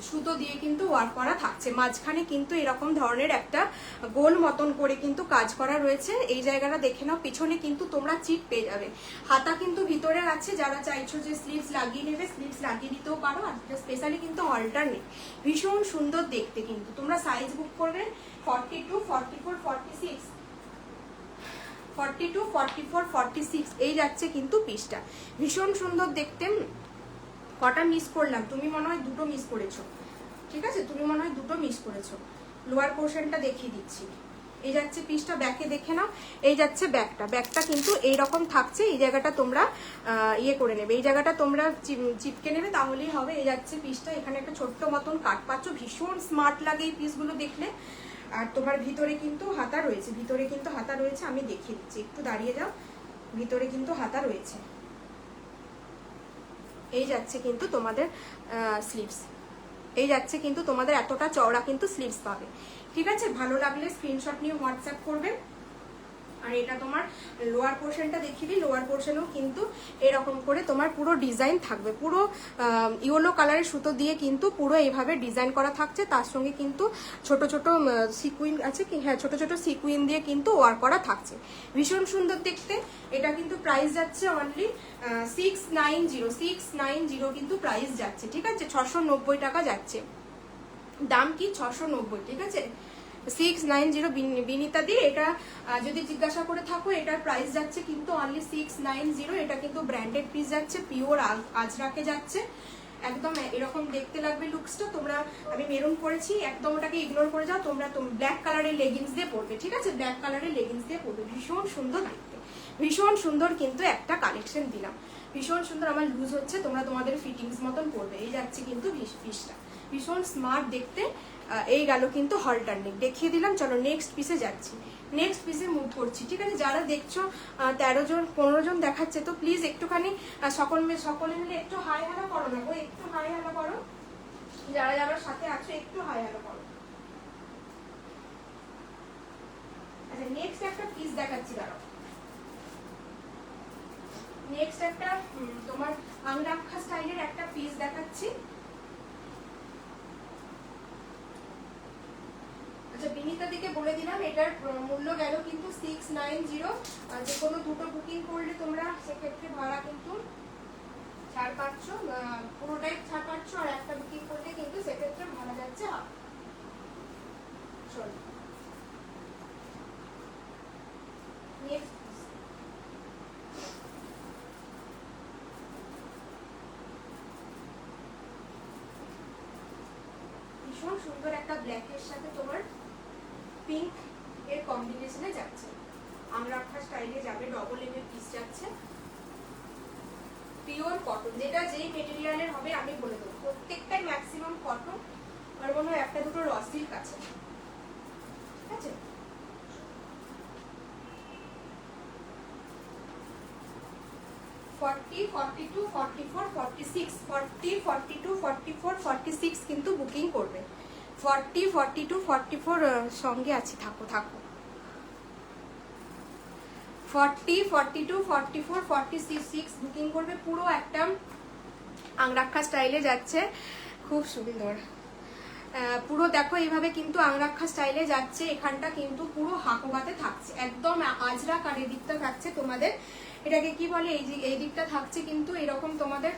সুতো দিয়ে কিন্তু ওয়ার্ক করা থাকছে। মাঝখানে কিন্তু এরকম ধরনের একটা গোল মতন করে কিন্তু কাজ করা রয়েছে। এই জায়গাটা দেখে নাও, পিছনে কিন্তু তোমরা চিপ পেয়ে যাবে। হাতা কিন্তু ভিতরে আছে, যারা চাইছো যে স্লিভস লাগিয়ে নেবে স্লিভস লাগিয়ে দিতেও পারো। আর স্পেশালি কিন্তু হলটার নেক ভীষণ সুন্দর দেখতে। কিন্তু তোমরা সাইজ বুক করবে 42, 44, 46, 42, 44, 46 এই যাচ্ছে কিন্তু পিসটা। ভীষণ সুন্দর দেখতে। কটা মিস করলাম? তুমি মনে হয় দুটো মিস করেছো। ঠিক আছে, তুমি মনে হয় দুটো মিস করেছো। লোয়ার পোর্শনটা দেখিয়ে দিচ্ছি। এই যাচ্ছে পিসটা, ব্যাকে দেখে নাও। এই যাচ্ছে ব্যাকটা, ব্যাকটা কিন্তু এইরকম থাকছে। এই জায়গাটা তোমরা ইয়ে করে নেবে, এই জায়গাটা তোমরা চিপকে নেবে, তাহলেই হবে। এই যাচ্ছে পিসটা, এখানে একটা ছোট্ট মতন কাট পাচ্ছ, ভীষণ স্মার্ট লাগে এই পিসগুলো দেখলে। আর তোমার ভিতরে কিন্তু হাতা রয়েছে, ভিতরে কিন্তু হাতা রয়েছে, আমি দেখিয়ে দিচ্ছি, একটু দাঁড়িয়ে যাও। ভিতরে কিন্তু হাতা রয়েছে। এই যাচ্ছে কিন্তু তোমাদের স্লিভস, এই যাচ্ছে কিন্তু তোমাদের এতটা চওড়া কিন্তু স্লিভস পাবে। ঠিক আছে, ভালো লাগলে স্ক্রিনশট নিয়ে হোয়াটসঅ্যাপ করবে। আর এটা তোমার লোয়ার পোর্শনটা দেখিয়ে দিই। লোয়ার পোর্শনেও কিন্তু এরকম করে তোমার পুরো ডিজাইন থাকবে, পুরো ইয়েলো কালারের সুতো দিয়ে কিন্তু পুরো এইভাবে ডিজাইন করা থাকছে। তার সঙ্গে কিন্তু ছোট ছোট সিকুইন আছে কি, হ্যাঁ ছোট ছোট সিকুইন দিয়ে কিন্তু ওয়ার্ক করা থাকছে। ভীষণ সুন্দর দেখতে। এটা কিন্তু প্রাইস যাচ্ছে অনলি 690, 690 কিন্তু প্রাইস যাচ্ছে। ঠিক আছে, 690 টাকা যাচ্ছে, দাম কি 690। ঠিক আছে, 690 বিনিতা দি। এটা যদি জিজ্ঞাসা করে থাকো, এটার প্রাইস যাচ্ছে কিন্তু অনলি 690। এটা কিন্তু ব্র্যান্ডেড পিস যাচ্ছে, পিওর আজরাকে যাচ্ছে। একদম এরকম দেখতে লাগবে লুকসটা। তোমরা, আমি মেরুন পরেছি, একদম ওটাকে ইগনোর করে যাও। তোমরা ব্ল্যাক কালারের লেগিংস দিয়ে পরবে। ঠিক আছে, ব্ল্যাক কালারের লেগিংস দিয়ে পরবে, ভীষণ সুন্দর দেখতে, ভীষণ সুন্দর কিন্তু একটা কালেকশন দিলাম। ভীষণ সুন্দর, আমার লুজ হচ্ছে, তোমরা তোমাদের ফিটিংস মতন পরবে। এই যাচ্ছে কিন্তু পিসটা, ভীষণ স্মার্ট দেখতে। এই গেল কিন্তু হলটার নেক দেখিয়ে দিলাম। চলো নেক্সট পিসে যাচ্ছি, নেক্সট পিসে মুভ করছি। ঠিক আছে, যারা দেখছো 13 জন 15 জন দেখাচ্ছে, তো প্লিজ একটুখানি সকলে মিলে একটু হাই হ্যালো করো না গো, একটু হাই হ্যালো করো। যারা যারা সাথে আছো একটু হাই হ্যালো করো। আচ্ছা, নেক্সট একটা পিস দেখাচ্ছি, দাঁড়াও। নেক্সট একটা তোমার আংরাক্ষা স্টাইলের একটা পিস দেখাচ্ছি। আচ্ছা, বিনিতা দিকে বলে দিলাম, এটার মূল্য গেল কিন্তু 690। যে কোনো দুটো বুকিং করলে তোমরা সেক্ষেত্রে ভাড়া কিন্তু ছাড় পাচ্ছ, পুরোটাই ছাড় পাচ্ছ। আর একটা বুকিং করলে কিন্তু সেক্ষেত্রে ভাড়া যাচ্ছে হাফ। চলো নেক্সট, ভীষণ সুন্দর একটা ব্ল্যাকের সাথে তোমার পিঙ্ক এর কম্বিনেশনে যাচ্ছে, আংরাক্ষা স্টাইলে যাবে, ডবল এম এর পিস যাচ্ছে, পিওর কটন। যেটা যেই মেটেরিয়ালের হবে আমি বলে দেবো, প্রত্যেকটাই ম্যাক্সিমাম কটন। আর মনে হয় একটা দুটো র সিল্ক আছে। ঠিক আছে, 40, 42, 44, 46, 40, 42, 44, 46 কিন্তু বুকিং করবে। 40, 42, 44 সঙ্গে আছি, থাকো থাকো। 40, 42, 44, 46 বুকিং করবে। পুরো একটা আংরাক্ষা স্টাইলে যাচ্ছে, খুব সুন্দর। পুরো দেখো এইভাবে কিন্তু আংরাক্ষা স্টাইলে যাচ্ছে। এখানটা কিন্তু পুরো হাকোবাতে থাকছে, একদম আজরাক, আর এদিকটা থাকছে তোমাদের, এটাকে কি বলে, এই দিকটা থাকছে কিন্তু এরকম তোমাদের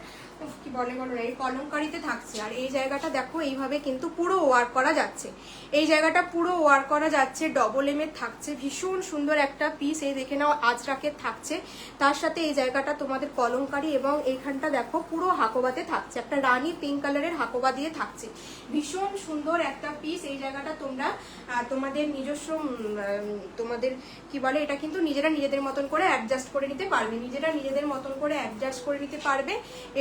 কি বলে বলো না, এই কলমকারিতে থাকছে। আর এই জায়গাটা দেখো এইভাবে কিন্তু পুরো ওয়ার্ক করা যাচ্ছে, এই জায়গাটা পুরো ওয়ার্ক করা যাচ্ছে, ডবল এম এর থাকছে, ভীষণ সুন্দর একটা পিস। এই দেখে নাও আজরাকের থাকছে, তার সাথে এই জায়গাটা তোমাদের কলমকারি, এবং এইখানটা দেখো পুরো হাকোবাতে থাকছে, একটা রানী পিঙ্ক কালারের হাকোবা দিয়ে থাকছে, ভীষণ সুন্দর একটা পিস। এই জায়গাটা তোমরা তোমাদের নিজস্ব তোমাদের কি বলে, এটা কিন্তু নিজেরা নিজেদের মতন করে অ্যাডজাস্ট করে নিতে পারবে, নিজেরা নিজেদের মতন করে অ্যাডজাস্ট করে নিতে পারবে।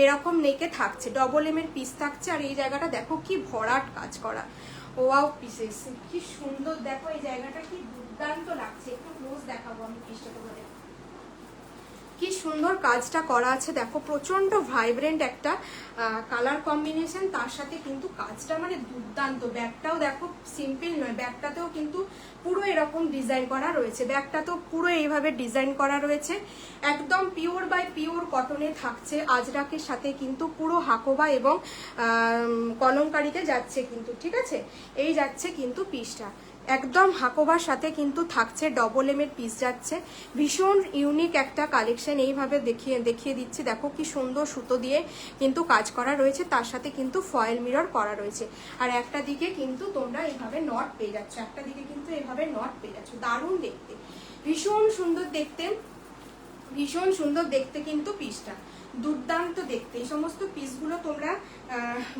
এরকম নেকে থাকছে, ডবল এম এর পিস থাকছে। আর এই জায়গাটা দেখো কি ভরাট কাজ করা, ওয়াও পিসেস, কি সুন্দর দেখো, এই জায়গাটা কি দুর্দান্ত লাগছে। একটু ক্লোজ দেখাবো আমি পিসটা তোমাদের, কি সুন্দর কাজটা করা আছে দেখো, প্রচন্ড ভাইব্রেন্ট একটা কালার কম্বিনেশন, তার সাথে কিন্তু কাজটা মানে দুর্দান্ত। ব্যাগটাও দেখো সিম্পল নয়, ব্যাগটাতেও কিন্তু পুরো এরকম ডিজাইন করা রয়েছে, ব্যাগটাতেও পুরো এইভাবে ডিজাইন করা রয়েছে, একদম পিওর বাই পিওর কটনে থাকছে, আজরাকের সাথে কিন্তু পুরো হাকোবা এবং কলমকারিতে যাচ্ছে কিন্তু, ঠিক আছে। এই যাচ্ছে কিন্তু পিসটা একদম হাকোবার সাথে কিন্তু থাকছে, ডবল এম এর পিস যাচ্ছে, ভীষণ ইউনিক একটা কালেকশন। এইভাবে দেখিয়ে দিচ্ছি, দেখো কি সুন্দর সুতো দিয়ে কিন্তু কাজ করা রয়েছে, তার সাথে কিন্তু ফয়েল মিরর করা রয়েছে। আর একটা দিকে কিন্তু তোমরা এইভাবে নট পেয়ে যাচ্ছ, একটা দিকে কিন্তু এইভাবে নট পেয়ে যাচ্ছ, দারুণ দেখতে, ভীষণ সুন্দর দেখতে, ভীষণ সুন্দর দেখতে কিন্তু পিসটা, দুর্দান্ত দেখতে। এই সমস্ত পিসগুলো তোমরা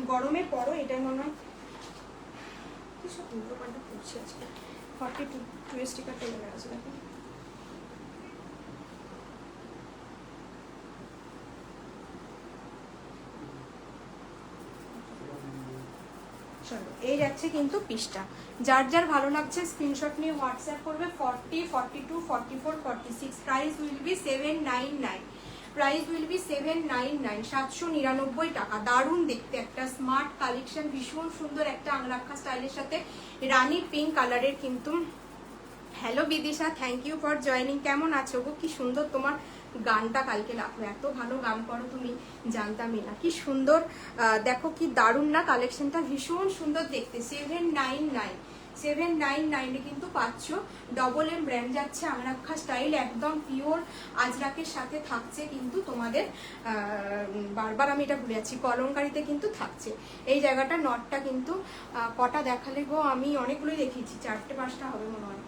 গরমে পরো। এটা মনে হয় সব উল্টো পাল্টা করছে আজকে, 42 স্টিকারটা এনে আছে দেখো। চলো, এই যাচ্ছে কিন্তু পিসটা, যার যার ভালো লাগছে স্ক্রিনশট নিয়ে হোয়াটসঅ্যাপ করবে। 40, 42, 44, 46, price will be 799, price will be 799, 799 টাকা। দারুণ দেখতে একটা স্মার্ট কালেকশন, ভীষণ সুন্দর একটা আংরাক্ষা স্টাইলের সাথে রানী পিঙ্ক কালারের কিন্তু। Hello Bidisha, thank you for joining. কেমন আছো গো? কি সুন্দর তোমার গানটা কালকে রাখো, এত ভালো গান করো তুমি, জানতামই না। কি সুন্দর দেখো, কি দারুণ না কালেকশনটা, ভীষণ সুন্দর দেখতে। 799, 799 কিন্তু পাচ্ছ, ডবল এম ব্র্যান্ড যাচ্ছে, আংরাক্ষা স্টাইল, একদম পিওর আজরাকের সাথে থাকছে কিন্তু তোমাদের, বারবার আমি এটা ভুলে যাচ্ছি, কলমকারিতে কিন্তু থাকছে। এই জায়গাটা নটটা কিন্তু কটা দেখালে গো, আমি অনেকগুলোই দেখিয়েছি, 4-5টা হবে মনে হয়।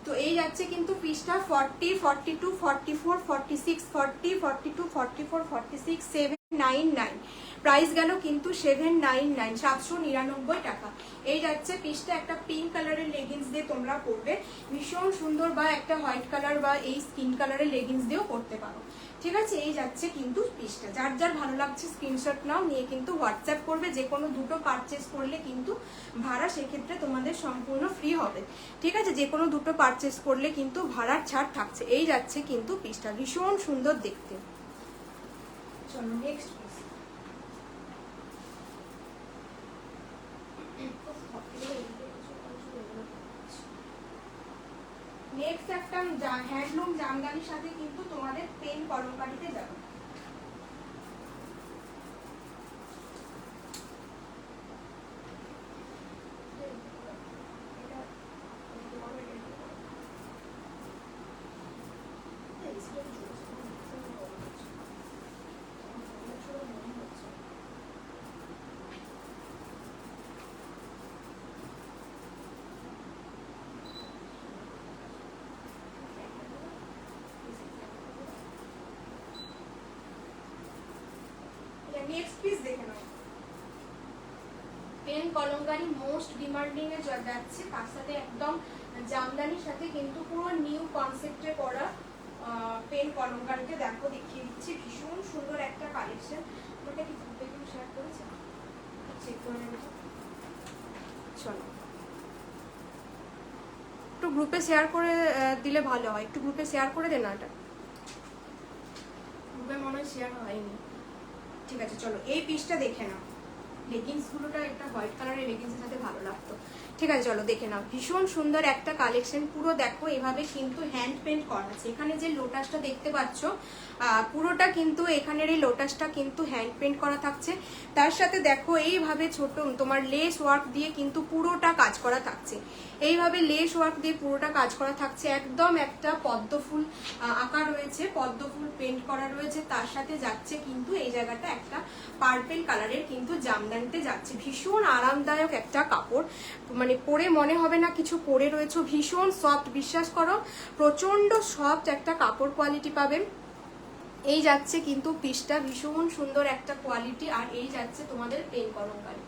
তো এই যাচ্ছে কিন্তু পিসটা 40, 42, 44, 46, 40, 42, 44, 46, 799, প্রাইস গেল কিন্তু 799, 799 টাকা। এই যাচ্ছে পিসটা, একটা পিঙ্ক কালারের লেগিংস দিয়ে তোমরা পরবে, ভীষণ সুন্দর, বা একটা হোয়াইট কালার বা এই স্কিন কালারের লেগিংস দিয়েও পরতে পারো, ঠিক আছে। এই যাচ্ছে কিন্তু পিসটা, যার যার ভালো লাগছে স্ক্রিনশট নাও, নিয়ে কিন্তু হোয়াটসঅ্যাপ করবে। যে কোনো দুটো পারচেস করলে কিন্তু ভাড়া সেক্ষেত্রে তোমাদের সম্পূর্ণ ফ্রি হবে, ঠিক আছে। যে কোনো দুটো পারচেস করলে কিন্তু ভাড়ার ছাড় থাকছে। এই যাচ্ছে কিন্তু পিসটা, ভীষণ সুন্দর দেখতে। চলো নেক্সট পিস। নেক্সট একটা হ্যান্ডলুম জামদানির সাথে কিন্তু তোমাদের পেন কলমকারিতে যাবে। নেক্সট পিস দেখে নাও, পেন কলমকারি মোস্ট ডিমান্ডিং এ যাচ্ছে, তার সাথে একদম জামদানির সাথে কিন্তু পুরো নিউ কনসেপ্টে করা পেন কলমকারিতে দেখো, দেখিয়ে দিচ্ছি, ভীষণ সুন্দর একটা কালেকশন। ওটা কি গ্রুপে কেউ শেয়ার করেছে, চেক করে নেব। চলো একটু গ্রুপে শেয়ার করে দিলে ভালো হয়, একটু গ্রুপে শেয়ার করে দে না, এটা গ্রুপে মনে হয় শেয়ার হয়নি। ঠিক আছে চলো এই পিসটা দেখে নাও, লেগিংসগুলোটা একটা হোয়াইট কালারের লেগিংসের সাথে ভালো লাগতো। ঠিক আছে চলো দেখে নাও, ভীষণ সুন্দর একটা কালেকশন। পুরো দেখো এভাবে কিন্তু হ্যান্ড পেন্ট করা আছে। এখানে যে লোটাসটা দেখতে পাচ্ছ পুরোটা কিন্তু এখানের এই লোটাসটা কিন্তু হ্যান্ড পেন্ট করা থাকছে। তার সাথে দেখো এইভাবে ছোট তোমার লেস ওয়ার্ক দিয়ে কিন্তু পুরোটা কাজ করা থাকছে। এইভাবে লেস ওয়ার্ক দিয়ে পুরোটা কাজ করা থাকছে। একদম একটা পদ্ম ফুল আঁকা রয়েছে, পদ্ম ফুল পেন্ট করা রয়েছে। তার সাথে যাচ্ছে কিন্তু এই জায়গাটা একটা পার্পেল কালারের কিন্তু জামদানিতে যাচ্ছে। ভীষণ আরামদায়ক একটা কাপড়, মানে পরে মনে হবে না কিছু পরে রয়েছে। ভীষণ সফট, বিশ্বাস করো প্রচন্ড সফট একটা কাপড় কোয়ালিটি পাবেন। এই যাচ্ছে কিন্তু পিসটা, ভীষণ সুন্দর একটা কোয়ালিটি। আর এই যাচ্ছে তোমাদের পেন কলমকারী।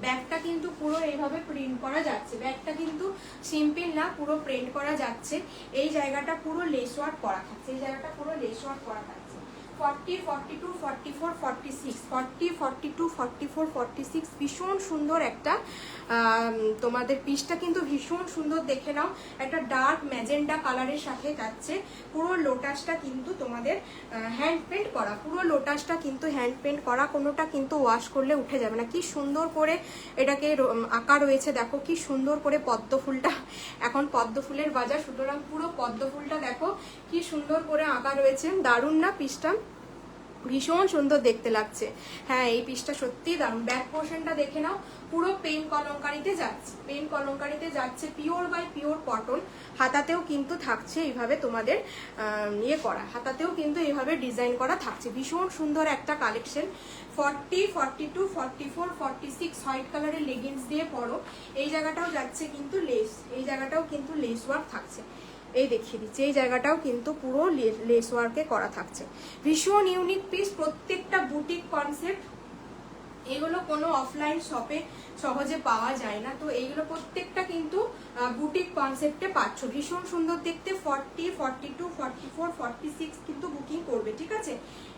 ব্যাগটা কিন্তু পুরো এইভাবে প্রিন্ট করা যাচ্ছে। ব্যাগটা কিন্তু সিম্পল না, পুরো প্রিন্ট করা যাচ্ছে। এই জায়গাটা পুরো লেস ওয়ার্ক করা থাকছে। এই জায়গাটা পুরো লেস ওয়ার্ক করা থাকছে। 40, 42, 44, 46, 40, 42, 44, 46 ভীষণ সুন্দর একটা তোমাদের পিসটা কিন্তু ভীষণ সুন্দর। দেখে নাও একটা ডার্ক ম্যাজেন্ডা কালারের সাথে যাচ্ছে। পুরো লোটাসটা কিন্তু তোমাদের হ্যান্ড পেন্ট করা, পুরো লোটাসটা কিন্তু হ্যান্ড পেন্ট করা, কোনোটা কিন্তু ওয়াশ করলে উঠে যাবে না। কি সুন্দর করে এটাকে আঁকা রয়েছে, দেখো কি সুন্দর করে পদ্ম ফুলটা, এখন পদ্ম ফুলের বাজার, সুতরাং পুরো পদ্ম ফুলটা দেখো কি সুন্দর করে আঁকা রয়েছে। দারুণ না পিসটা, ভীষণ সুন্দর দেখতে লাগছে। হ্যাঁ এই পিসটা সত্যিই দারুণ। ব্যাক পোর্শনটা দেখে নাও, পুরো পেন কলমকারিতে যাচ্ছে, পেন কলমকারিতে যাচ্ছে, পিওর বাই পিওর কটন। হাতাতেও কিন্তু থাকছে এইভাবে তোমাদের ইয়ে করা, হাতাতেও কিন্তু এইভাবে ডিজাইন করা থাকছে। ভীষণ সুন্দর একটা কালেকশন। 40, 42, 44, 46 হোয়াইট কালারের লেগিংস দিয়ে পরো। এই জায়গাটাও যাচ্ছে কিন্তু লেস, এই জায়গাটাও কিন্তু লেস ওয়ার্ক থাকছে। এই দেখিয়ে দিচ্ছি, এই জায়গাটাও কিন্তু পুরো লেস ওয়ার্কে করা থাকছে। ভীষণ ইউনিক পিস, প্রত্যেকটা বুটিক কনসেপ্ট। এগুলো কোনো অফলাইন শপে সহজে পাওয়া যায় না, তো এইগুলো প্রত্যেকটা কিন্তু বুটিক কনসেপ্টে পাচ্ছ। ভীষণ সুন্দর দেখতে। 40, 42, 44, 46 কিন্তু বুকিং করবে। ঠিক আছে,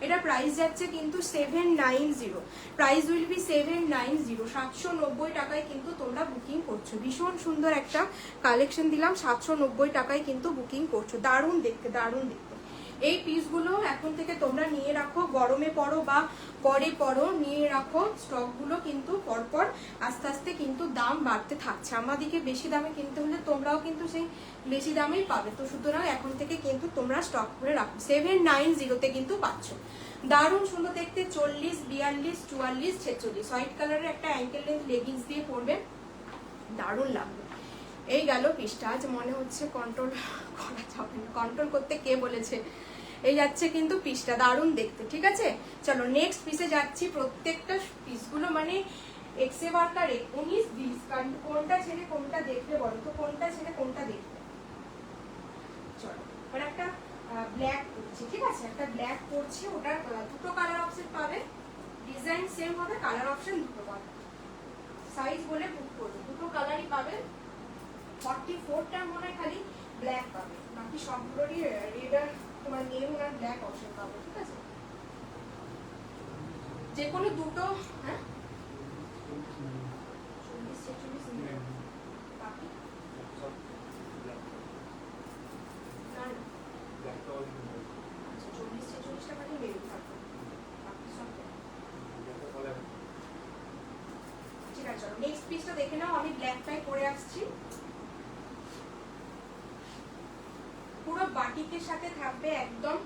এটা প্রাইস যাচ্ছে কিন্তু 790, প্রাইস উইল বি 790, 790 টাকায় কিন্তু তোমরা বুকিং করছো। ভীষণ সুন্দর একটা কালেকশন দিলাম, 790 টাকায় কিন্তু বুকিং করছো। দারুণ দেখতে, দারুণ দেখতে। এই পিসগুলো এখন থেকে তোমরা নিয়ে রাখো, গরমে পরো বা পরে পরো, নিয়ে রাখো। স্টকগুলো কিন্তু পরপর আস্তে আস্তে কিন্তু দাম বাড়তে থাকছে। আমাদেরকে বেশি দামে কিনতে হলে তোমরাও কিন্তু সেই বেশি দামেই পাবে, তো সুতরাং এখন থেকে কিন্তু তোমরা স্টক করে রাখো। 790-তে কিন্তু পাচ্ছ। দারুণ সুন্দর দেখতে। 40, 42, 44, 46 হোয়াইট কালারের একটা অ্যাঙ্কেল লেন্থ লেগিংস দিয়ে পরবে, দারুণ লাগবে। এই গেল পিসটা। আজ মনে হচ্ছে কন্ট্রোল করা যাবে না, কন্ট্রোল করতে কে বলেছে। এই যাচ্ছে কিন্তু পিসটা, দারুণ দেখতে। ঠিক আছে চলো নেক্সট পিসে যাচ্ছি। প্রত্যেকটা পিসগুলো মানে এক্সে বার্কার 19, 20, কারণ কোনটা ছেড়ে কোনটা দেখবে বলো তো, কোনটা ছেড়ে কোনটা দেখবে। চলো এবার একটা ব্ল্যাক করছি। ঠিক আছে, একটা ব্ল্যাক করছি, ওটার দুটো কালার অপশন পাবে, ডিজাইন সেম হবে, কালার অপশন দুটো পাবে। সাইজ বলে বুক করবে, দুটো কালারই পাবে। 44টা মনে হয় খালি ব্ল্যাক পাবে, বাকি সবগুলোরই রেড আর তোমার মেরুন আর ব্ল্যাক অপশন পাবে। ঠিক আছে, যে কোনো দুটো। হ্যাঁ 40, 46 বাকি না না, আচ্ছা 40, 46টা খালি মেরুন থাকবে, বাকি সব। ঠিক আছে চলো নেক্সট পিসটা দেখে নাও। আমি ব্ল্যাকটাই পরে আসছি। পুরো বাটিকের সাথে থাকবে একদম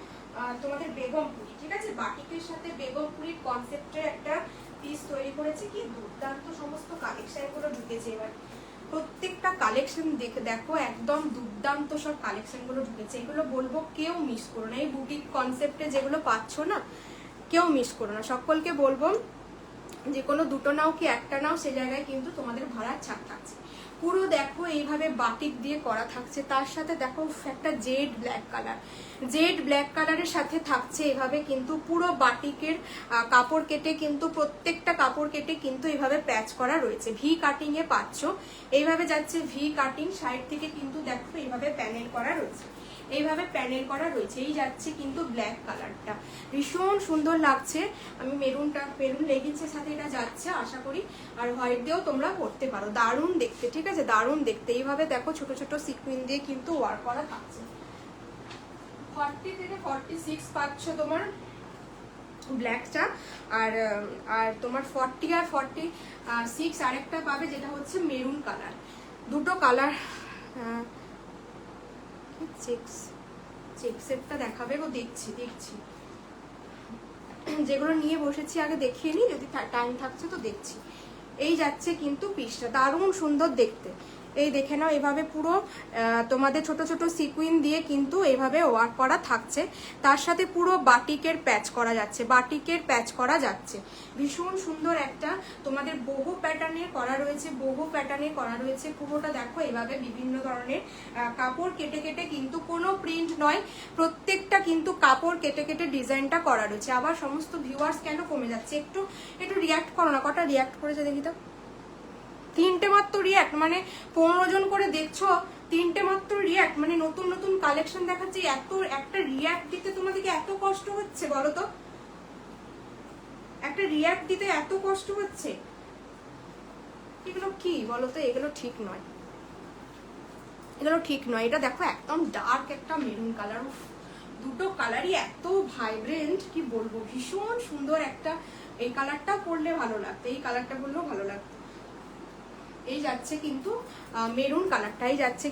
তোমাদের বেগমপুরি। ঠিক আছে, বাটিকের সাথে বেগমপুরির কনসেপ্টের একটা পিস তৈরি করেছে। কি দুর্দান্ত সমস্ত কালেকশন গুলো ঢুকেছে এবার। প্রত্যেকটা কালেকশন দেখো একদম দুর্দান্ত সব কালেকশন গুলো ঢুকেছে। এগুলো বলবো কেউ মিস করো না। এই বুটিক কনসেপ্টে যেগুলো পাচ্ছ না, কেউ মিস করো না। সকলকে বলবো যে কোনো দুটো নাও কি একটা নাও, সে জায়গায় কিন্তু তোমাদের ভাড়ার ছাড় থাকছে। পুরো দেখো এইভাবে বাটিক দিয়ে করা থাকছে। তার সাথে দেখো একটা jet black colour, jet black কালারের সাথে থাকছে এভাবে কিন্তু পুরো বাটিকের কাপড় কেটে কিন্তু প্রত্যেকটা কাপড় কেটে কিন্তু এইভাবে প্যাচ করা রয়েছে। ভি কাটিং এ পাচ্ছ, এইভাবে যাচ্ছে ভি কাটিং। সাইড থেকে কিন্তু দেখো এইভাবে প্যানেল করা রয়েছে, এইভাবে প্যানেল করা রয়েছে। এই যাচ্ছে কিন্তু ব্ল্যাক কালারটা, ভীষণ সুন্দর লাগছে। আমি মেরুন লেগিংসের সাথে এটা যাচ্ছে আশা করি, আর হোয়াইট দিয়েও তোমরা পরতে পারো। দারুণ দেখতে। ঠিক আছে, দারুণ দেখতে। এইভাবে দেখো ছোট ছোট সিকুইন দিয়ে কিন্তু ওয়ার্ক করা থাকছে। 40 থেকে 46 পাচ্ছ তোমার ব্ল্যাকটা। আর আর তোমার 40 আর 46 আরেকটা পাবে যেটা হচ্ছে মেরুন কালার। দুটো কালার চেক্সেরটা দেখাবে গো, দেখছি যেগুলো নিয়ে বসেছি আগে দেখিয়ে নিই, যদি টাইম থাকছে তো দেখছি। এই যাচ্ছে কিন্তু পিসটা, দারুণ সুন্দর দেখতে। এই দেখে নাও, এভাবে পুরো তোমাদের ছোট ছোট সিকুইন দিয়ে কিন্তু এইভাবে ওয়ার্ক করা থাকছে। তার সাথে পুরো বাটিকের প্যাচ করা যাচ্ছে, ভীষণ সুন্দর একটা তোমাদের বহু প্যাটার্নে করা রয়েছে, পুরোটা দেখো এইভাবে বিভিন্ন ধরনের কাপড় কেটে কেটে, কিন্তু কোনো প্রিন্ট নয়, প্রত্যেকটা কিন্তু কাপড় কেটে কেটে ডিজাইনটা করা রয়েছে। আবার সমস্ত ভিউয়ার্স কেন কমে যাচ্ছে, একটু রিয়াক্ট করো না। কটা রিয়াক্ট করেছে দেখি তো? 3টে মাত্র রিয়াক্ট, মানে 15 জন করে দেখছো, 3টে মাত্র রিয়াক্ট, মানে নতুন নতুন কালেকশন দেখাচ্ছি, এত একটা রিয়াক্ট দিতে তোমাদেরকে এত কষ্ট হচ্ছে বলো তো? একটা রিয়াক্ট দিতে এত কষ্ট হচ্ছে, এগুলো কি বলো তো? এগুলো ঠিক নয়, এটা দেখো একদম ডার্ক একটা মেরুন কালার, দুটো কালারই এত ভাইব্রেন্ট, কি বলবো, ভীষণ সুন্দর একটা। এই কালারটা পরলে ভালো লাগতো, এই কালারটা পরলেও ভালো লাগতো। এই যাচ্ছে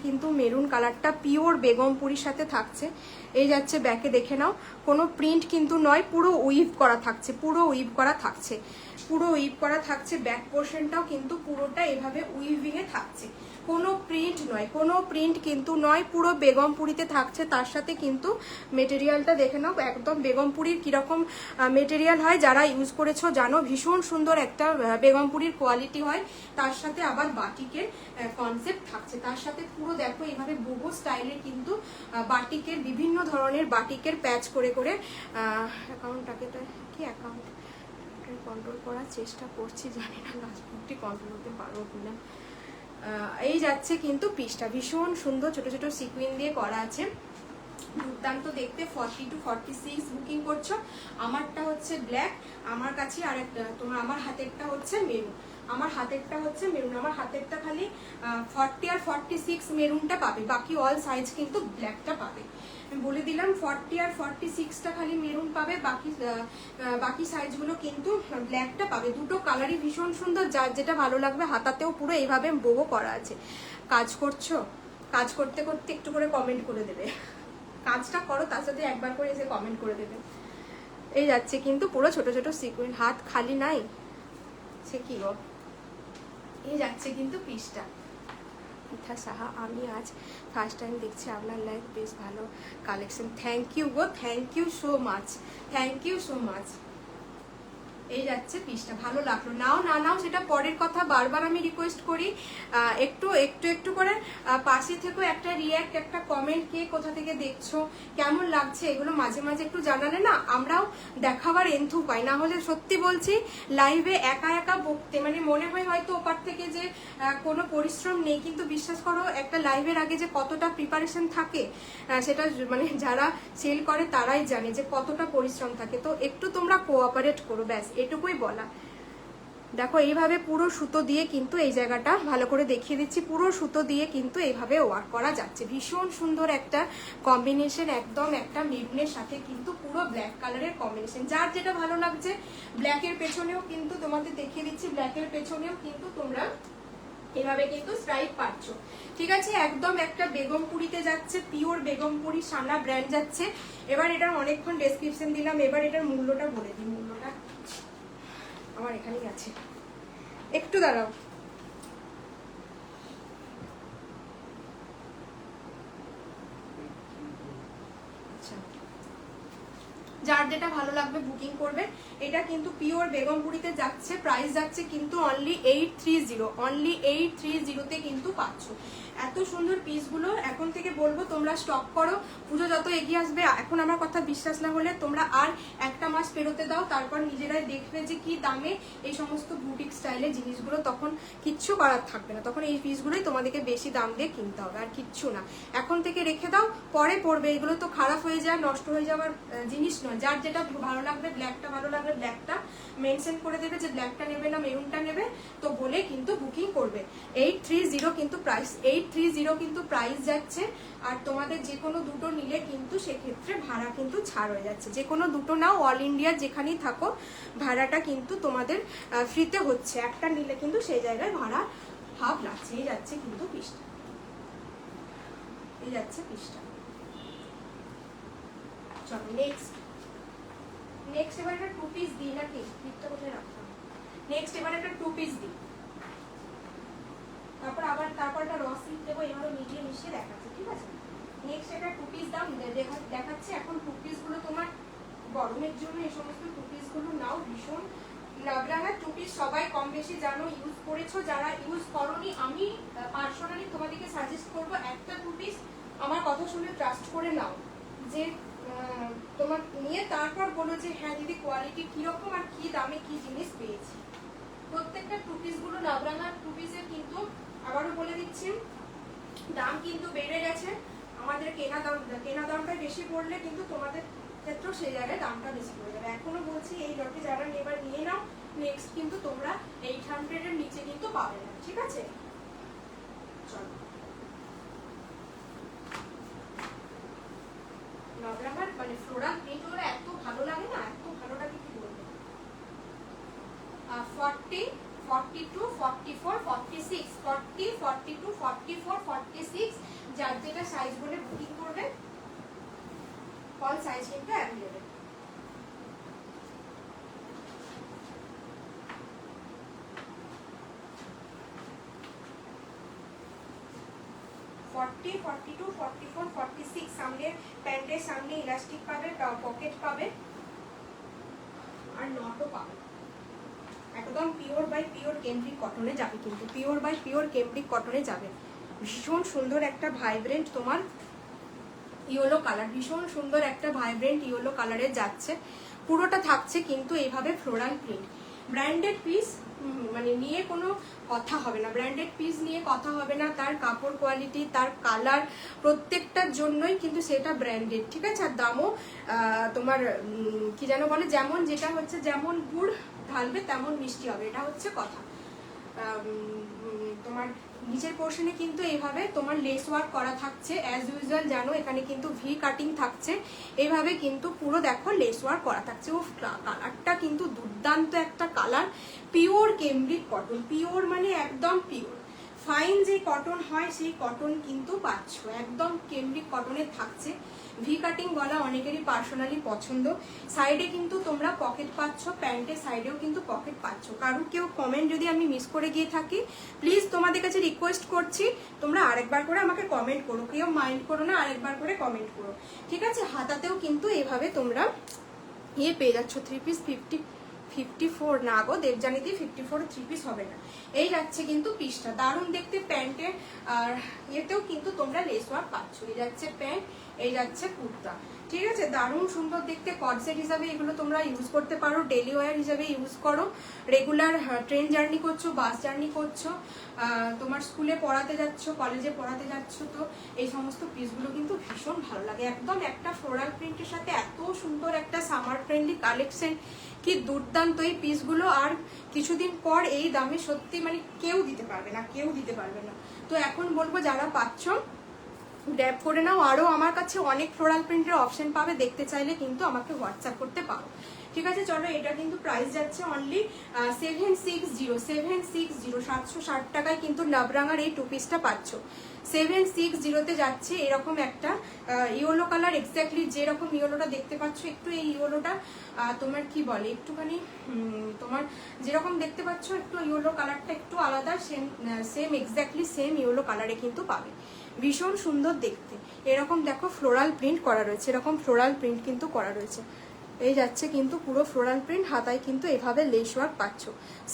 কিন্তু মেরুন কালারটা পিওর বেগমপুরির সাথে থাকছে। এই যাচ্ছে ব্যাকে, দেখে নাও, কোনো প্রিন্ট কিন্তু নয়, পুরো উইভ করা থাকছে, ব্যাক পোর্শনটাও কিন্তু পুরোটা এভাবে উইভিং এ থাকছে, কোনো প্রিন্ট কিন্তু নয়, পুরো বেগমপুরিতে থাকছে। তার সাথে কিন্তু মেটেরিয়ালটা দেখে নাও, একদম বেগমপুরির কিরকম মেটেরিয়াল হয়, যারা ইউজ করেছো জানো, ভীষণ সুন্দর একটা বেগমপুরির কোয়ালিটি হয়। তার সাথে আবার বাটিকের কনসেপ্ট থাকছে, তার সাথে পুরো দেখো এইভাবে বোবো স্টাইলে কিন্তু বাটিকের বিভিন্ন ধরনের বাটিকের প্যাচ করে অ্যাকাউন্টটাকে কি অ্যাকাউন্ট কন্ট্রোল করার চেষ্টা করছি, জানি না লাস্ট কন্ট্রোল করতে পারবো কিনা। এই যাচ্ছে কিন্তু পিসটা, ভীষণ সুন্দর ছোট ছোট সিকুইন দিয়ে করা আছে, দুর্দান্ত দেখতে। 40 to 46 বুকিং করছো। আমারটা হচ্ছে ব্ল্যাক, আমার কাছে আরেকটা তোমার, আমার হাতেরটা হচ্ছে মেরুন, আমার হাতেরটা খালি 40 আর 46 মেরুনটা পাবে, বাকি অল সাইজ কিন্তু ব্ল্যাকটা পাবে। বলে দিলাম 40 আর 46টা খালি মেরুন পাবে, বাকি সাইজগুলো কিন্তু ব্ল্যাকটা পাবে। দুটো কালারই ভীষণ সুন্দর, যার যেটা ভালো লাগবে। হাতাতেও পুরো এইভাবে বোবো করা আছে। কাজ করছো, কাজ করতে করতে একটু করে কমেন্ট করে দেবে, কাজটা করো তার সাথে একবার করে এসে কমেন্ট করে দেবে। এই যাচ্ছে কিন্তু পুরো ছোট ছোট সিকুইন, হাত খালি নাই, সে কি গো। এই যাচ্ছে কিন্তু পিসটা। মিথা সাহা, আমি আজ ফার্স্ট টাইম দেখছি আপনার লাইভ, বেশ ভালো কালেকশন। থ্যাংক ইউ গো, থ্যাংক ইউ সো মাচ। এই যাচ্ছে পিসটা, ভালো লাগলো। নাও না নাও সেটা পরের কথা, বারবার আমি রিকোয়েস্ট করি, একটু করে পাশে থেকো, একটা রিয়াক্ট, একটা কমেন্ট, কে কোথা থেকে দেখছো, কেমন লাগছে, এগুলো মাঝে মাঝে একটু জানালে না আমরাও দেখাবার এন্থু পাই। না হলে সত্যি বলছি, লাইভে একা একা বকতে মানে মনে হয় হয়তো ওপার থেকে যে কোনো পরিশ্রম নেই, কিন্তু বিশ্বাস করো একটা লাইভের আগে যে কতটা প্রিপারেশন থাকে, সেটা মানে যারা সেল করে তারাই জানে যে কতটা পরিশ্রম থাকে। তো একটু তোমরা কোঅপারেট করো, ব্যাস এটুকুই বলা। দেখো এইভাবে পুরো সুতো দিয়ে কিন্তু, এই জায়গাটা ভালো করে দেখিয়ে দিচ্ছি, পুরো সুতো দিয়ে কিন্তু এইভাবে ওয়ার্ক করা যাচ্ছে। ভীষণ সুন্দর একটা কম্বিনেশন, একদম একটা মেরুনের সাথে কিন্তু পুরো ব্ল্যাক কালারের কম্বিনেশন, যার যেটা ভালো লাগছে। ব্ল্যাকের পেছনেও কিন্তু তোমাদের দেখিয়ে দিচ্ছি, ব্ল্যাকের পেছনেও কিন্তু তোমরা এভাবে কিন্তু স্ট্রাইপ পাচ্ছ, ঠিক আছে। একদম একটা বেগমপুরিতে যাচ্ছে, পিওর বেগমপুরি সানা ব্র্যান্ড যাচ্ছে। এবার এটার অনেকক্ষণ ডেসক্রিপশন দিলাম, এবার এটার মূল্যটা বলে দিই। মূল্যটা আমার এখানেই আছে, একটু দাঁড়াও। আচ্ছা, যার যেটা ভালো লাগবে বুকিং করবে। এটা কিন্তু পিওর বেগমপুরিতে যাচ্ছে, প্রাইস যাচ্ছে কিন্তু অনলি 830 কিন্তু পাচ্ছ। এত সুন্দর পিসগুলো এখন থেকে বলবো তোমরা স্টক করো, পুজো যত এগিয়ে আসবে। এখন আমার কথা বিশ্বাস না হলে তোমরা আর একটা মাস পেরোতে দাও, তারপর নিজেরাই দেখবে যে কি দামে এই সমস্ত বুটিক স্টাইলের জিনিসগুলো, তখন কিচ্ছু করার থাকবে না, তখন এই পিসগুলোই তোমাদেরকে বেশি দাম দিয়ে কিনতে হবে, আর কিচ্ছু না। এখন থেকে রেখে দাও, পরে পড়বে, এগুলো তো খারাপ হয়ে যায়, নষ্ট হয়ে যাওয়ার জিনিস নয়। যার যেটা ভালো লাগবে, ব্ল্যাকটা ভালো লাগবে ব্ল্যাকটা মেনশন করে দেবে যে ব্ল্যাকটা নেবে না মেরুনটা নেবে, তো বলে কিন্তু বুকিং করবে। 830 কিন্তু প্রাইস, 830 কিন্তু প্রাইস যাচ্ছে। আর তোমাদের যে কোনো দুটো নিলে কিন্তু সেক্ষেত্রে ভাড়া কিন্তু ছাড় হয়ে যাচ্ছে। যে কোনো দুটো নাও, অল ইন্ডিয়া যেখানেই থাকো ভাড়াটা কিন্তু তোমাদের ফ্রিতে হচ্ছে। একটা নিলে কিন্তু সেই জায়গায় ভাড়া হাফ লাগছে। এই যাচ্ছে কিন্তু পিসটা, এই যাচ্ছে পিসটা। চলো নেক্সট এবার একটা 2 পিস দিই নাকি, পিসটা কোথায় রাখলাম? নেক্সট এবার একটা 2 পিস দিই, তারপর একটা র স্লিপ দেবো, এবারও মিডিয়ে মিশিয়ে দেখাচ্ছি, ঠিক আছে? নেক্সট একটা 2 পিস দাম দেখাচ্ছি। এখন 2 পিস গুলো তোমার গরমের জন্য এই সমস্ত 2 পিস গুলো নাও। ভীষণ নাবরাঙ্গার 2 পিস সবাই কম বেশি জানো, ইউজ করেছো। যারা ইউজ করোনি আমি পার্সোনালি তোমাদেরকে সাজেস্ট করবো একটা 2 পিস আমার কথা শুনে ট্রাস্ট করে নাও, যে তোমার নিয়ে তারপর বলো যে হ্যাঁ দিদি কোয়ালিটি কিরকম আর কি দামে কি জিনিস পেয়েছি। প্রত্যেকটা 2 পিস গুলো নাবরাঙ্গার 2 পিসের কিন্তু আবারও বলে দিচ্ছি দাম কিন্তু বেড়ে গেছে। আমাদের কেনা দামটা বেশি পড়লে কিন্তু তোমাদের ক্ষেত্রেও সেই জায়গায় দামটা বেশি পড়ে যাবে। এখনো বলছি এই লটে যারা এবার নিয়ে নাও, নেক্সট কিন্তু তোমরা 800 এর নিচে কিন্তু পাবে না, ঠিক আছে? চলো নবরাঙ্গার মানে ফ্লোরাল প্রিন্ট গুলো এত ভালো লাগে না, এত ভালো লাগে কি বলবো। 40, 42, 44, 46, 40, 42, 44, 46 যার যেটা সাইজ বলে বুকিং করবে। অল সাইজ কিন্তু অ্যাভেলেবল। সামনে প্যান্টের সামনে ইলাস্টিক পাবে, পকেট পাবে আর নটও পাবে। একদম পিওর বাই পিওর কেমব্রিক কটনে যাবে, কিন্তু পিওর বাই পিওর কেমব্রিক কটনে যাবে। ভীষণ সুন্দর একটা ভাইব্রেন্ট তোমার ইয়েলো কালার, ভীষণ সুন্দর একটা ভাইব্রেন্ট ইয়েলো কালারে যাচ্ছে। পুরোটা থাকছে কিন্তু এইভাবে ফ্লোরাল প্রিন্ট। ব্র্যান্ডেড পিস মানে নিয়ে কোনো কথা হবে না, ব্র্যান্ডেড পিস নিয়ে কথা হবে না। তার কাপড় কোয়ালিটি, তার কালার, প্রত্যেকটার জন্যই কিন্তু সেটা ব্র্যান্ডেড, ঠিক আছে? আর দামও তোমার কি যেন বলে, যেমন যেটা হচ্ছে যেমন গুড় ঢালবে তেমন মিষ্টি হবে, এটা হচ্ছে কথা। তোমার নিচের পোর্শনে কিন্তু এইভাবে তোমার লেস ওয়ার্ক করা থাকছে অ্যাজ ইউজুয়াল, জানো এখানে কিন্তু ভি কাটিং থাকছে। এইভাবে কিন্তু পুরো দেখো লেস ওয়ার্ক করা থাকছে। ও কালারটা কিন্তু দুর্দান্ত একটা colour. Pure cambric cotton, pure মানে একদম পিওর ফাইন যে কটন হয় সেই কটন কিন্তু পাচ্ছ, একদম কেমব্রিক কটনের থাকছে। ভি কাটিং বলা অনেকেরই পার্সোনালি পছন্দ। সাইডে কিন্তু তোমরা পকেট পাচ্ছ, প্যান্টের সাইডেও কিন্তু পকেট পাচ্ছ। কারণ কেউ কমেন্ট যদি আমি মিস করে গিয়ে থাকি, প্লিজ তোমাদের কাছে রিকোয়েস্ট করছি তোমরা আরেকবার করে আমাকে কমেন্ট করো, কেউ মাইন্ড করো না, আরেকবার করে কমেন্ট করো, ঠিক আছে? হাতাতেও কিন্তু এভাবে তোমরা ইয়ে পেয়ে যাচ্ছ 3 পিস 54 না গো দেবজানিতে 54 3 পিস হবে না। এই যাচ্ছে কিন্তু পিসটা দারুণ দেখতে, প্যান্টের আর এতেও কিন্তু তোমরা লেস ওয়ার্ক পাচ্ছ। এই যাচ্ছে প্যান্ট, এই যাচ্ছে কুর্তা, ঠিক আছে? দারুণ সুন্দর দেখতে। কর্ডসেট হিসাবে এগুলো তোমরা ইউজ করতে পারো, ডেলি ওয়্যার হিসাবে ইউজ করো। রেগুলার ট্রেন জার্নি করছো, বাস জার্নি করছো, তোমার স্কুলে পড়াতে যাচ্ছ, কলেজে পড়াতে যাচ্ছ, তো এই সমস্ত পিসগুলো কিন্তু ভীষণ ভালো লাগে। একদম একটা ফ্লোরাল প্রিন্টের সাথে এত সুন্দর একটা সামার ফ্রেন্ডলি কালেকশন, কি দুর্দান্ত এই পিসগুলো। আর কিছুদিন পর এই দামে সত্যি মানে কেউ দিতে পারবে না, কেউ দিতে পারবে না। তো এখন বলবো যারা পাচ্ছ গ্র্যাব করে নাও। আরও আমার কাছে অনেক ফ্লোরাল প্রিন্টের অপশন পাবে, দেখতে চাইলে কিন্তু আমাকে হোয়াটসঅ্যাপ করতে পারো, ঠিক আছে? চলো এটা কিন্তু প্রাইস যাচ্ছে অনলি 760 760 টাকায় কিন্তু নবরাঙার এই 2 পিসটা পাচ্ছ। 760-তে যাচ্ছে এরকম একটা ইয়েলো কালার, এক্স্যাক্টলি যেরকম ইয়েলোটা দেখতে পাচ্ছ। একটু এই ইয়েলোটা তোমার কি বলে একটুখানি তোমার যেরকম দেখতে পাচ্ছ একটু ইয়েলো কালারটা একটু আলাদা, সেম এক্স্যাক্টলি সেম ইয়েলো কালারে কিন্তু পাবে। ভীষণ সুন্দর দেখতে। এরকম দেখো ফ্লোরাল প্রিন্ট করা রয়েছে, এরকম ফ্লোরাল প্রিন্ট কিন্তু করা রয়েছে। এই যাচ্ছে কিন্তু পুরো ফ্লোরাল প্রিন্ট, হাতায় কিন্তু এভাবে লেস ওয়ার্ক পাচ্ছ।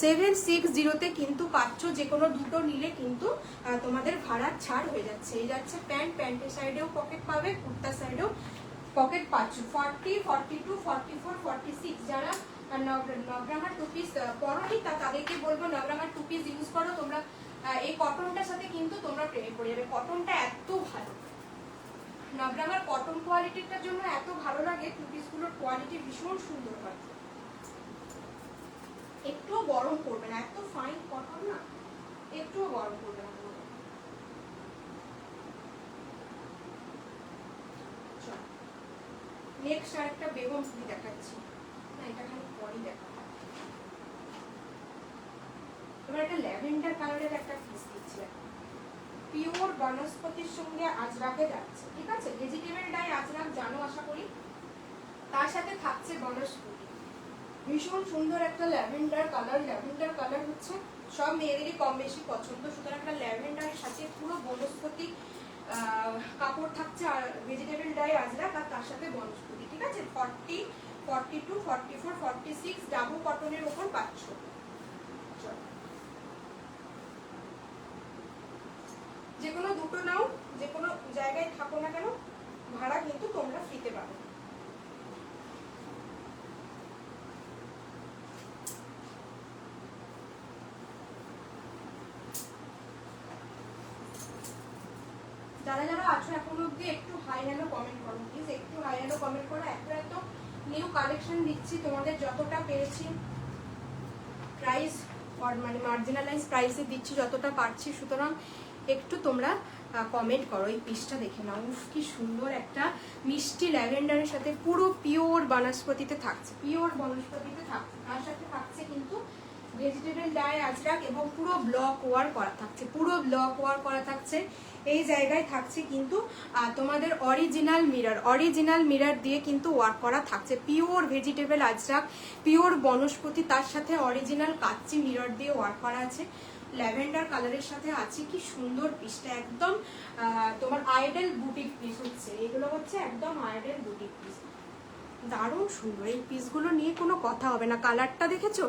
760-তে কিন্তু পাচ্ছ। যে কোনো দুটো নিলে কিন্তু তোমাদের ভাড়ার ছাড় হয়ে যাচ্ছে। এই যাচ্ছে প্যান্ট, প্যান্টের সাইডেও পকেট পাবে, কুর্তার সাইডেও পকেট পাচ্ছ। 40, 42, 44, 46 যারা নবরাঙার 2 পিস পরোনি তাদেরকে বলবো নবরাঙার 2 পিস ইউজ করো তোমরা। এই কটনটার সাথে কিন্তু তোমরা প্রেমে পড়ে যাবে, কটনটা এত ভালো। নবরাঙার কটন কোয়ালিটিটার জন্য এত ভালো লাগে, টু পিসগুলোর কোয়ালিটি ভীষণ সুন্দর হয়, একটুও গরম করবে না, এত ফাইন কটন না, একটুও গরম করবে না। নেক্সট আরেকটা বেগম ফুলি দেখাচ্ছি, না এটা খালি পরই দেখা। এবার একটা ল্যাভেন্ডার কালারের একটা পিস দিচ্ছি, পিওর বনস্পতির সঙ্গে আজরাকে যাচ্ছে, ঠিক আছে, ভেজিটেবল ডাই আজরাক জানো আশা করি, তার সাথে থাকছে বনস্পতি, ভীষণ সুন্দর একটা ল্যাভেন্ডার কালার। ল্যাভেন্ডার কালার হচ্ছে সব মেয়েদেরই কম বেশি পছন্দ, সুতরাং একটা ল্যাভেন্ডারের সাথে পুরো বনস্পতি কাপড় থাকছে, আর ভেজিটেবল ডাই আজরাক, আর তার সাথে বনস্পতি, ঠিক আছে। 40, 42, 44, 46 ডাবল কটনের ওপর পাচ্ছ। যে কোনো দুটো নাও, যে কোনো জায়গায় থাকো না কেন, ভাড়া কিন্তু তোমরা ফ্রিতে পাবে। যারা যারা আছো এখন অব্দি একটু হাই হ্যালো কমেন্ট করো প্লিজ, একটু হাই হ্যালো কমেন্ট করো। এত নিউ কালেকশন দিচ্ছি তোমাদের, যতটা পেরেছি প্রাইস মানে মার্জিনালাইজ প্রাইসে দিচ্ছি যতটা পারছি, সুতরাং একটু তোমরা কমেন্ট করো। এই পিসটা দেখে নাও, উফ কি সুন্দর একটা মিষ্টি ল্যাভেন্ডারের সাথে পুরো পিওর বনস্পতিতে থাকছে, পিওর বনস্পতিতে থাকছে, তার সাথে থাকছে কিন্তু ভেজিটেবল ডাই আজরাক এবং পুরো ব্লক ওয়ার করা থাকছে, পুরো ব্লক ওয়ার করা থাকছে। এই জায়গায় থাকছে কিন্তু তোমাদের অরিজিনাল মিরর দিয়ে কিন্তু ওয়ার্ক করা থাকছে, পিওর ভেজিটেবল আজরাক, পিওর বনস্পতি, তার সাথে অরিজিনাল কাচ্চি মিরর দিয়ে ওয়ার্ক করা আছে। ল্যাভেন্ডার কালারের সাথে আছে, কি সুন্দর পিসটা, একদম তোমার আইডল বুটিক পিস হচ্ছে, এগুলো হচ্ছে একদম আইডল বুটিক পিস, দারুণ সুন্দর। এই পিসগুলো নিয়ে কোনো কথা হবে না। কালারটা দেখেছো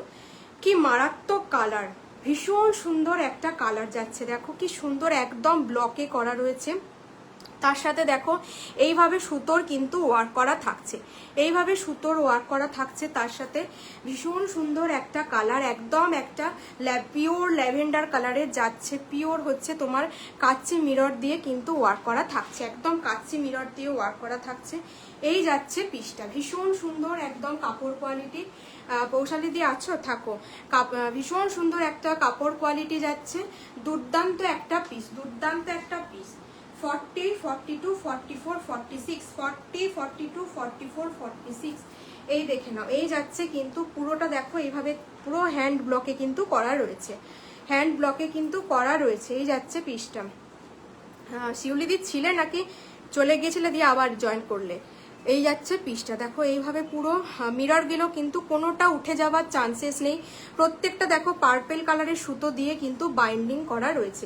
কি মারাত্মক কালার, ভীষণ সুন্দর একটা কালার যাচ্ছে, দেখো কি সুন্দর, একদম ব্লকে করা রয়েছে, তার সাথে দেখো এইভাবে সুতোর কিন্তু ওয়ার্ক করা থাকছে, এইভাবে সুতোর ওয়ার্ক করা থাকছে, তার সাথে ভীষণ সুন্দর একটা কালার, একদম একটা পিওর ল্যাভেন্ডার কালারের যাচ্ছে, পিওর হচ্ছে তোমার কাচ্চি মিরর দিয়ে কিন্তু ওয়ার্ক করা থাকছে, একদম কাচ্চি মিরর দিয়ে ওয়ার্ক করা থাকছে। এই যাচ্ছে পিসটা, ভীষণ সুন্দর একদম কাপড় কোয়ালিটি। পৌশালি দিয়ে আছো থাকো, ভীষণ সুন্দর একটা কাপড় কোয়ালিটি যাচ্ছে, দুর্দান্ত একটা পিস, দুর্দান্ত একটা পিস। 40, 42, 44, 46, 40, 42, 44, 46 এই দেখে নাও, এই যাচ্ছে কিন্তু পুরোটা দেখো এইভাবে পুরো হ্যান্ড ব্লকে কিন্তু করা রয়েছে, হ্যান্ড ব্লকে কিন্তু করা রয়েছে। এই যাচ্ছে পিসটা। শিউলিদি ছিলে নাকি চলে গিয়েছিলে দিয়ে আবার জয়েন করলে? এই যাচ্ছে পিসটা, দেখো এইভাবে পুরো মিররগুলো কিন্তু কোনোটা উঠে যাওয়ার চান্সেস নেই, প্রত্যেকটা দেখো পার্পেল কালারের সুতো দিয়ে কিন্তু বাইন্ডিং করা রয়েছে,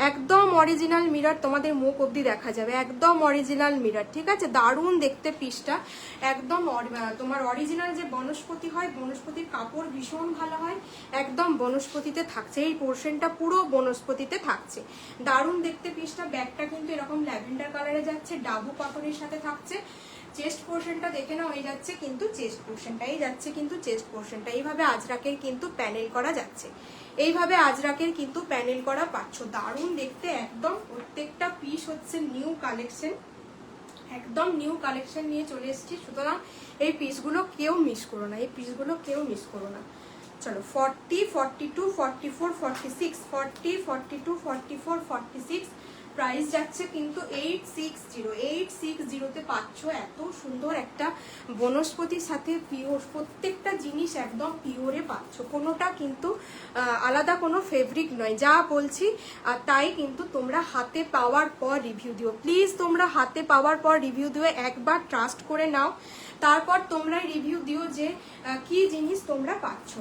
একদম অরিজিনাল মিরর, তোমাদের মুখ অবধি দেখা যাবে, একদম অরিজিনাল মিরর, ঠিক আছে। দারুণ দেখতে পিসটা, একদম তোমার অরিজিনাল যে বনস্পতি হয়, বনস্পতির কাপড় ভীষণ ভালো হয়, একদম বনস্পতিতে থাকছে, এই পোর্শনটা পুরো বনস্পতিতে থাকছে, দারুণ দেখতে পিসটা। ব্যাগটা কিন্তু এরকম ল্যাভেন্ডার কালারে যাচ্ছে, ডাবু কটনের সাথে থাকছে। চেস্ট পোর্শনটা দেখে নাও, এই যাচ্ছে কিন্তু চেস্ট পোর্শনটা, এই যাচ্ছে কিন্তু চেস্ট পোর্শনটা, এইভাবে আজরাকের কিন্তু প্যানেল করা যাচ্ছে, এইভাবে আজরাকের কিন্তু প্যানেল করা পাচ্ছ, দারুণ দেখতে একদম। প্রত্যেকটা পিস হচ্ছে নিউ কালেকশন, একদম নিউ কালেকশন নিয়ে চলে এসেছি, সুতরাং এই পিসগুলো কেউ মিস করো না, এই পিসগুলো কেউ মিস করো না। চলো 40, 42, 44, 46, 40, 42, 44, 46 প্রাইস যাচ্ছে কিন্তু 860 তে পাচ্ছ। এত সুন্দর একটা বনস্পতির সাথে পিওর, প্রত্যেকটা জিনিস একদম পিওরে পাচ্ছ, কোনোটা কিন্তু আলাদা কোনো ফেব্রিক নয়, যা বলছি তাই কিন্তু তোমরা হাতে পাওয়ার পর রিভিউ দিও, প্লিজ তোমরা হাতে পাওয়ার পর রিভিউ দিও, একবার ট্রাস্ট করে নাও, তারপর তোমরা রিভিউ দিও যে কি জিনিস তোমরা পাচ্ছ,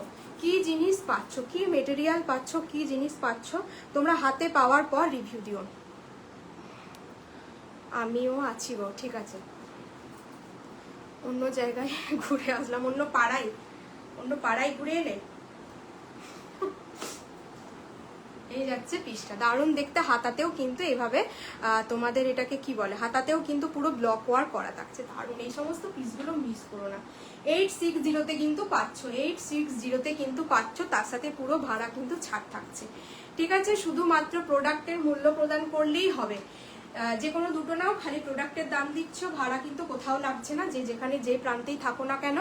কি জিনিস পাচ্ছ, কি মেটেরিয়াল পাচ্ছ, কি জিনিস পাচ্ছ, তোমরা হাতে পাওয়ার পর রিভিউ দিও। আমিও আছি গো, ঠিক আছে, অন্য জায়গায় ঘুরে আসলাম, অন্য পাড়ায় ঘুরে এলে। এই যাচ্ছে পিসটা, দারুণ দেখতে, হাতাতেও কিন্তু এভাবে তোমাদের এটাকে কি বলে, হাতাতেও কিন্তু পুরো ব্লক ওয়ার্ক করা থাকছে, দারুণ। এই সমস্ত পিসগুলো মিস করো না। 860 কিন্তু পাচ্ছ, 860 কিন্তু পাচ্ছ, তার সাথে পুরো ভাড়া কিন্তু ছাড় থাকছে, ঠিক আছে। শুধুমাত্র প্রোডাক্টের মূল্য প্রদান করলেই হবে, যে কোনো দুটো নাও, খালি প্রোডাক্টের দাম দিচ্ছ, ভাড়া কিন্তু কোথাও লাগছে না, যে যেখানে যে প্রান্তেই থাকো না কেন।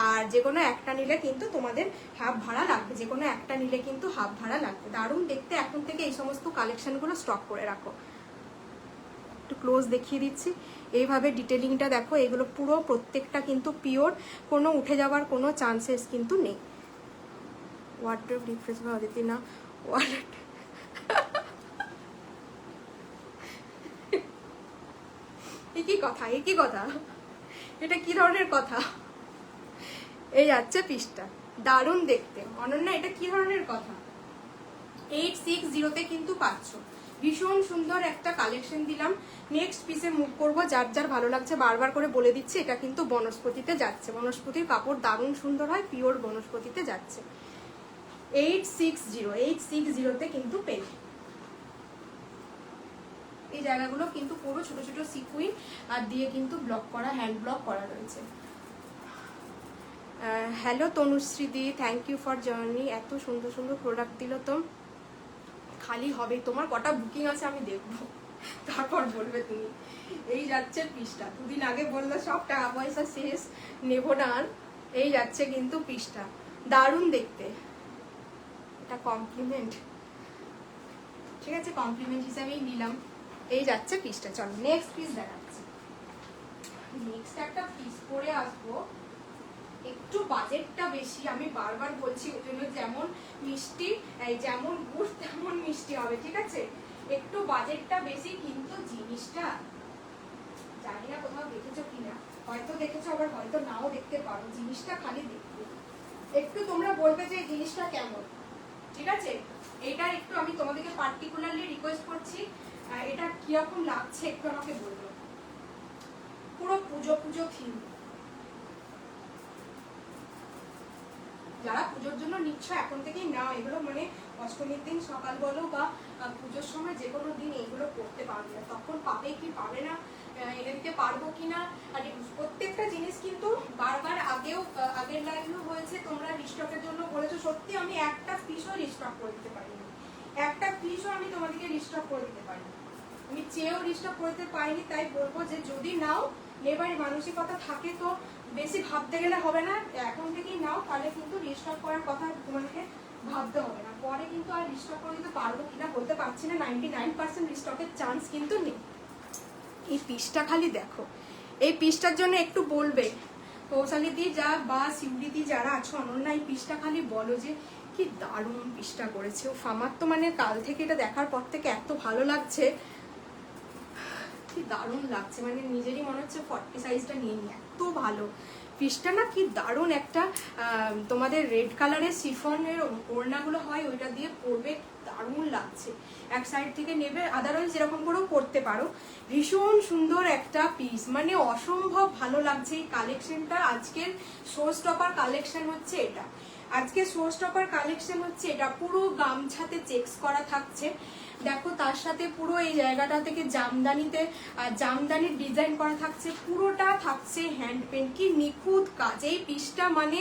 আর যে কোনো একটা নিলে কিন্তু তোমাদের হাফ ভাড়া লাগবে, যে কোনো একটা নিলে কিন্তু হাফ ভাড়া লাগবে। দারুণ দেখতে, এখন থেকে এই সমস্ত কালেকশনগুলো স্টক করে রাখো। একটু ক্লোজ দেখিয়ে দিচ্ছি, এইভাবে ডিটেলিংটা দেখো, এগুলো পুরো প্রত্যেকটা কিন্তু পিওর, কোনো উঠে যাওয়ার কোনো চান্সেস কিন্তু নেই। ওয়ার্ড্রোব রিফ্রেশ বা অদিতি না ওয়ালেট, একই কথা, একই কথা, এটা কি ধরনের কথা? এই যাচ্ছে পিসটা, দারুণ দেখতে। অনন্যা এটা কি ধরনের কথা? 860 কিন্তু পাচ্ছ, ভীষণ সুন্দর একটা কালেকশন দিলাম। নেক্সট পিসে মুভ করবো, যার যার ভালো লাগছে বারবার করে বলে দিচ্ছি, এটা কিন্তু বনস্পতিতে যাচ্ছে। বনস্পতির কাপড় দারুণ সুন্দর হয়, পিওর বনস্পতিতে যাচ্ছে। 860তে কিন্তু পেয়ে। এই জায়গাগুলো কিন্তু পুরো ছোট ছোট সিকুইন আর দিয়ে কিন্তু ব্লক করা, হ্যান্ড ব্লক করা রয়েছে। হ্যালো তনুশ্রী দি, থ্যাংক ইউ ফর জার্নি। এত সুন্দর সুন্দর প্রোডাক্ট দিল তো, খালি হবে। তোমার কটা বুকিং আছে আমি দেখবো, তারপর বলবে তুমি। এই যাচ্ছে পিসটা, দুদিন আগে বললো সব টাকা পয়সা শেষ, নেবো না আর। এই যাচ্ছে কিন্তু পিসটা, দারুণ দেখতে। এটা কমপ্লিমেন্ট, ঠিক আছে, কমপ্লিমেন্ট হিসাবেই নিলাম। এই যাচ্ছে পিসটা। চলো নেক্সট পিস দেখাচ্ছি। নেক্সট একটা পিস পরে আসবো, একটু বাজেটটা বেশি, আমি বারবার বলছি ওই জন্য, যেমন মিষ্টি যেমন গুড় তেমন মিষ্টি হবে, ঠিক আছে। একটু বাজেটটা বেশি, কিন্তু জিনিসটা জানি না কোথাও দেখেছো কিনা, হয়তো দেখেছো আবার হয়তো নাও দেখতে পারো। জিনিসটা খালি দেখবে, একটু তোমরা বলবে যে এই জিনিসটা কেমন, ঠিক আছে। এটা একটু আমি তোমাদেরকে পার্টিকুলারলি রিকোয়েস্ট করছি, এটা কিরকম লাগছে একটু আমাকে বলবো। পুরো পুজো পুজো থিম, যারা পুজোর জন্য নিচ্ছ এখন থেকেই নাও এগুলো, মানে অষ্টমীর দিন সকাল বলো বা পুজোর সময় যে কোনো দিন এগুলো করতে পারবে। তখন পাবে কি পাবে না, এনে দিতে পারবো কিনা। আর প্রত্যেকটা জিনিস কিন্তু বারবার আগের লাইভও হয়েছে, তোমরা রিস্টকের জন্য বলেছো, সত্যি আমি একটা পিসও রিস্টক করে দিতে পারিনি, একটা পিসও আমি তোমাদেরকে রিস্টক করে দিতে পারিনি, আমি চেয়েও রিস্টক করতে পারিনি। তাই বলবো যে যদি নাও, নেবার মানসিকতা থাকে তো বেশি ভাবতে গেলে হবে না, এখন থেকেই নাও, তাহলে কিন্তু রিস্টক করার কথা তোমাদেরকে ভাবতে হবে না। পরে কিন্তু আর রিস্টক করে দিতে পারবো কিনা বলতে পারছি না, 99% রিস্টকের চান্স কিন্তু নেই। এই পিসটা খালি দেখো, এই পিসটার জন্য একটু বলবে কৌশালী দি যা বা শিউলি দি যারা আছো, অনন্যা এই পিসটা খালি বলো যে কি দারুণ পিসটা করেছে। ও আমার তো মানে কাল থেকে এটা দেখার পর থেকে এত ভালো লাগছে, কি দারুণ লাগছে, মানে নিজেরই মনে হচ্ছে 40 সাইজটা নিয়ে নিই, এত ভালো পিসটা না। কি দারুণ একটা তোমাদের রেড কালারের শিফনের ওড়নাগুলো হয়, ওইটা দিয়ে পরবে, দারুণ লাগছে। এক সাইড থেকে নেবে, আদারওয়াইজ যেরকম করেও পরতে পারো। ভীষণ সুন্দর একটা পিস, মানে অসম্ভব ভালো লাগছে এই কালেকশনটা। আজকের শো স্টপার কালেকশন হচ্ছে এটা, আজকে শো স্টপার কালেকশন হচ্ছে এটা। পুরো গামছাতে চেকস করা থাকছে, দেখো তার সাথে পুরো এই জায়গাটা থেকে জামদানির ডিজাইন করা থাকছে, পুরোটা থাকছে হ্যান্ড পেন্ট। কি নিখুঁত কাজ, এই পিসটা মানে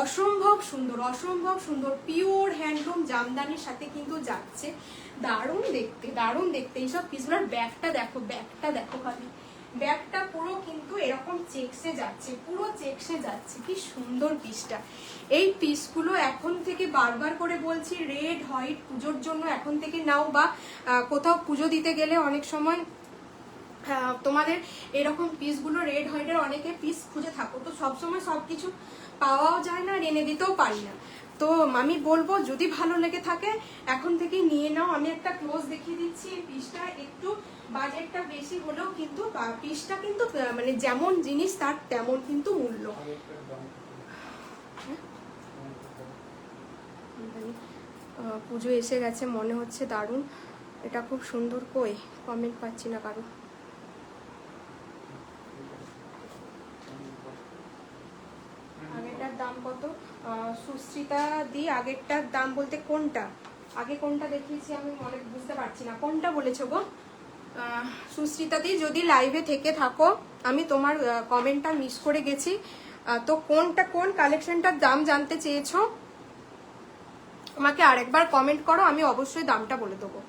অসম্ভব সুন্দর, অসম্ভব সুন্দর, পিওর হ্যান্ডলুম জামদানির সাথে কিন্তু যাচ্ছে। দারুণ দেখতে, দারুণ দেখতে। এইসব পিসগুলোর ব্যাগটা দেখো, ব্যাগটা দেখো খালি, ব্যাগটা পুরো কিন্তু এরকম চেকসে যাচ্ছে, পুরো চেকসে যাচ্ছে। কি সুন্দর পিসটা। এই পিসগুলো এখন থেকে বারবার করে বলছি, রেড হোয়াইট পুজোর জন্য এখন থেকে নাও, বা কোথাও পুজো দিতে গেলে অনেক সময় তোমাদের এরকম পিসগুলো রেড হোয়াইটের অনেকে পিস খুঁজে থাকো, তো সবসময় সব কিছু পাওয়াও যায় না, আর এনে দিতেও পারি না। তো আমি বলবো যদি ভালো লেগে থাকে এখন থেকে নিয়ে নাও। আমি একটা ক্লোজ দেখিয়ে দিচ্ছি, এই পিসটা একটু বাজেটটা বেশি হলেও কিন্তু পিসটা কিন্তু মানে যেমন জিনিস তার তেমন কিন্তু মূল্য। পুজো এসে গেছে মনে হচ্ছে, দারুণ, এটা খুব সুন্দর। কই কমেন্ট পাচ্ছি না কারো। আগেরটার দাম কত সুশ্রিতা দি? আগেরটার দাম বলতে কোনটা, আগে কোনটা দেখিয়েছি আমি মনে বুঝতে পারছি না, কোনটা বলেছো গো সুশ্রিতা দি? যদি লাইভে থেকে থাকো, আমি তোমার কমেন্টটা মিস করে গেছি, তো কোনটা, কোন কালেকশনটার দাম জানতে চেয়েছো আমাকে আরেকবার কমেন্ট করো, আমি অবশ্যই দামটা বলে দেবো।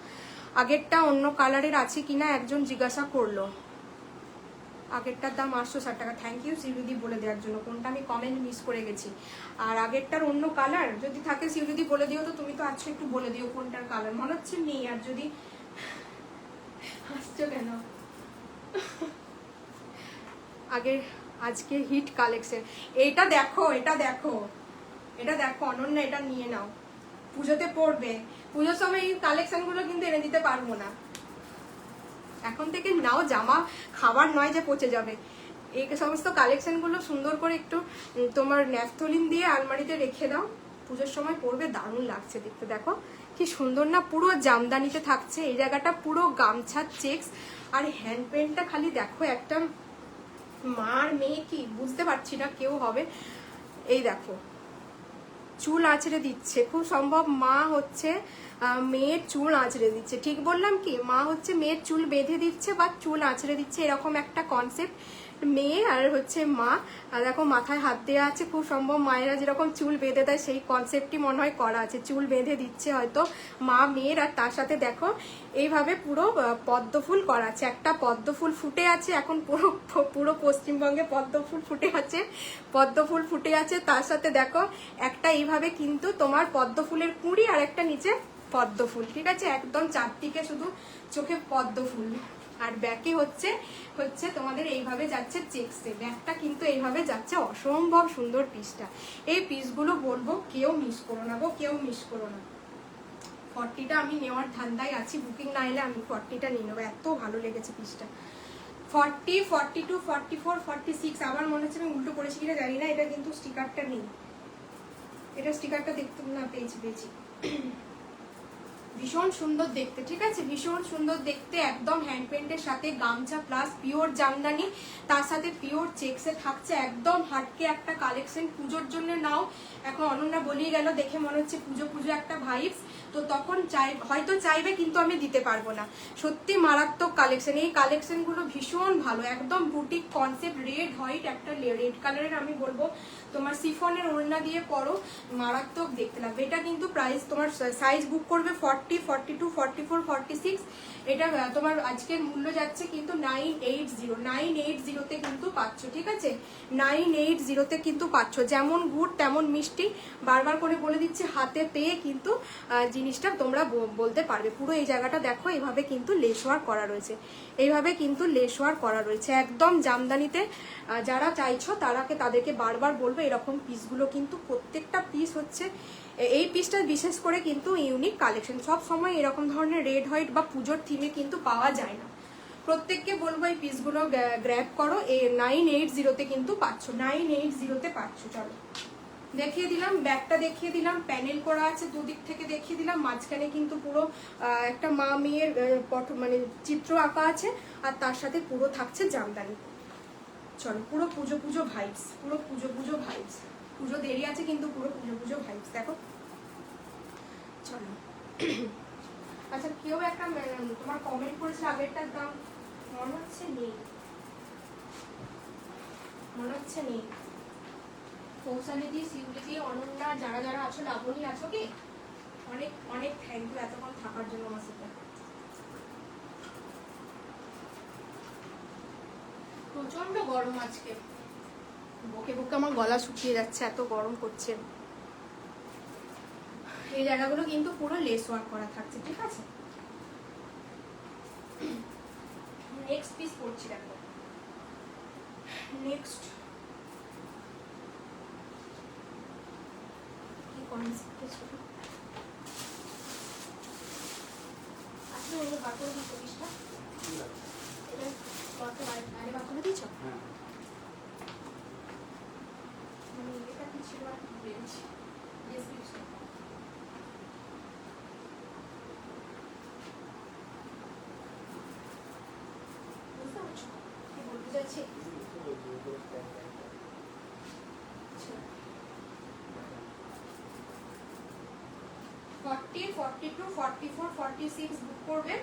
আগেরটা অন্য কালারের আছে কিনা একজন জিজ্ঞাসা করলো। আগেরটার দাম 860 টাকা। থ্যাংক ইউ শিউলিদি বলে দেওয়ার জন্য, কোনটা আমি কমেন্ট মিস করে গেছি। আর আগেরটার অন্য কালার যদি থাকে শিউলিদি বলে দিও তো, তুমি তো আজকে একটু বলে দিও কোনটার কালার। মনে হচ্ছে নেই, আর যদি হাসছো কেন? আগের আজকে হিট কালেকশন, এটা দেখো, এটা দেখো, এটা দেখো অনন্যা, এটা নিয়ে নাও, পুজোতে পড়বে। পুজোর সময় এই কালেকশন গুলো কিন্তু এনে দিতে পারবো না, এখন থেকে নাও, জামা খাবার নয় যে পচে যাবে। এই সমস্ত কালেকশন গুলো সুন্দর করে একটু তোমার ন্যাপথলিন দিয়ে আলমারিতে রেখে দাও, পুজোর সময় পরবে, দারুণ লাগছে দেখতে। দেখো কি সুন্দর না, পুরো জামদানিতে থাকছে এই জায়গাটা, পুরো গামছা চেক্স, আর হ্যান্ড পেনটা খালি দেখো, একটা মার মেয়ে কি বুঝতে পারছি না, কেউ হবে। এই দেখো চুল আঁচড়ে দিচ্ছে, খুব সম্ভব মা হচ্ছে মেয়ের চুল আঁচড়ে দিচ্ছে। ঠিক বললাম কি? মা হচ্ছে মেয়ের চুল বেঁধে দিচ্ছে বা চুল আঁচড়ে দিচ্ছে, এরকম একটা কনসেপ্ট। মেয়ে আর হচ্ছে মা, আর দেখো মাথায় হাত দেওয়া আছে, খুব সম্ভব মায়েরা যেরকম চুল বেঁধে দেয় সেই কনসেপ্টই মনে হয় করা আছে, চুল বেঁধে দিচ্ছে হয়তো মা মেয়ের। আর তার সাথে দেখো এইভাবে পুরো পদ্ম ফুল করা আছে, একটা পদ্ম ফুল ফুটে আছে এখন, পুরো পুরো পশ্চিমবঙ্গে পদ্ম ফুল ফুটে আছে, পদ্ম ফুল ফুটে আছে। তার সাথে দেখো একটা এইভাবে কিন্তু তোমার পদ্ম ফুলের কুঁড়ি, আর একটা নিচে পদ্ম ফুল, ঠিক আছে, একদম চারদিকে শুধু চোখে পদ্ম ফুল। আর ব্যাকে হচ্ছে তোমাদের এইভাবে যাচ্ছে চেক্সে, ব্যাগটা কিন্তু এইভাবে যাচ্ছে, অসম্ভব সুন্দর পিসটা। এই পিসগুলো বলবো কেউ মিস করো না গো, কেউ মিস করো না। 40টা আমি নেওয়ার ধান্দায় আছি, বুকিং না এলে আমি 40টা নিয়ে নেবো, এত ভালো লেগেছে পিসটা। 40, 42, 44, 46, আবার মনে হচ্ছে আমি উল্টো করেছি কিনা জানি না, এটা কিন্তু স্টিকারটা নেই, এটা স্টিকারটা দেখতে না, পেয়েছি। ভীষণ সুন্দর দেখতে, ঠিক আছে, ভীষণ সুন্দর দেখতে, একদম হ্যান্ড পেন্টের সাথে গামছা প্লাস পিওর জামদানি, তার সাথে পিওর চেক্সে থাকছে, একদম হাটকে একটা কালেকশন। পুজোর জন্য নাও, এখন অনন্যা বলিয়ে গেল দেখে মনে হচ্ছে পুজো পুজো একটা ভাইবস, তো তখন হয়তো চাইবে কিন্তু আমি দিতে পারবো না। সত্যি মারাত্মক কালেকশন, এই কালেকশন গুলো ভীষণ ভালো, একদম বুটিক কনসেপ্ট, রেড হোয়াইট, একটা রেড কালারের আমি বলবো তোমার সিফনের ওড়না দিয়ে পরো, মারাত্মক দেখতে লাগবে। এটা কিন্তু প্রাইস তোমার সাইজ বুক করবে 40, 42, 44, 46, এটা তোমার আজকের মূল্য যাচ্ছে কিন্তু 980তে কিন্তু পাচ্ছ, ঠিক আছে, 980তে কিন্তু পাচ্ছ। যেমন গুড় তেমন মিষ্টি, বারবার করে বলে দিচ্ছি, হাতে পেয়ে কিন্তু জিনিসটা তোমরা বলতে পারবে। পুরো এই জায়গাটা দেখো, এইভাবে কিন্তু লেস ওয়ার্ক করা রয়েছে, এইভাবে কিন্তু লেস ওয়ার্ক করা রয়েছে, একদম জামদানিতে। যারা চাইছো তাদেরকে বারবার বলবো, এরকম পিসগুলো কিন্তু প্রত্যেকটা পিস হচ্ছে, এই পিসটা বিশেষ করে কিন্তু ইউনিক কালেকশন, সব সময় এরকম ধরনের রেড হোয়াইট বা পুজোর থিমে কিন্তু পাওয়া যায় না। প্রত্যেককে বলবো এই পিসগুলো গ্র্যাব করো, 980তে কিন্তু পাচ্ছ, 980তে পাচ্ছ। চলো দেখিয়ে দিলাম, ব্যাগটা দেখিয়ে দিলাম, প্যানেল করা আছে দুদিক থেকে দেখিয়ে দিলাম, মাঝখানে কিন্তু পুরো একটা মা মেয়ের মানে চিত্র আঁকা আছে, আর তার সাথে পুরো থাকছে জামদানি। চলো পুরো পুজো পুজো ভাইবস, পুরো পুজো পুজো ভাইবস, পুজো দেরি আছে কিন্তু পুরো পুজো পুজো ভাইবস দেখো। চলো আচ্ছা, কেউ একটা তোমার কমেন্ট করেছে আগেরটার দাম, মনে হচ্ছে নেই, মনে হচ্ছে নেই। কৌশালিদি, শিউলিদি, অনন্যা, যারা যারা আছো, লাবণী আছো কি, অনেক অনেক থ্যাংক ইউ এতক্ষণ থাকার জন্য আমার সাথে। প্রচন্ড গরম আজকে, বকে বকে আমার গলা শুকিয়ে যাচ্ছে, এত গরম করছে। এই জায়গাগুলো কিন্তু পুরো লেস ওয়ার্ক করা থাকছে, ঠিক আছে। নেক্সট পিস পড়ছি, দেখো নেক্সট কি কনসেপ্ট ছিল, আসলে ওই বাটন দিতে পিসটা, এটা কত আরে বাটন দিয়েছো, মানে এটা কি ছিল আর কি বলেছি ডেসক্রিপশন। বুঝতে পারছো কি বলতে চাচ্ছি? 40, 42, 44, 46 বুক করবেন।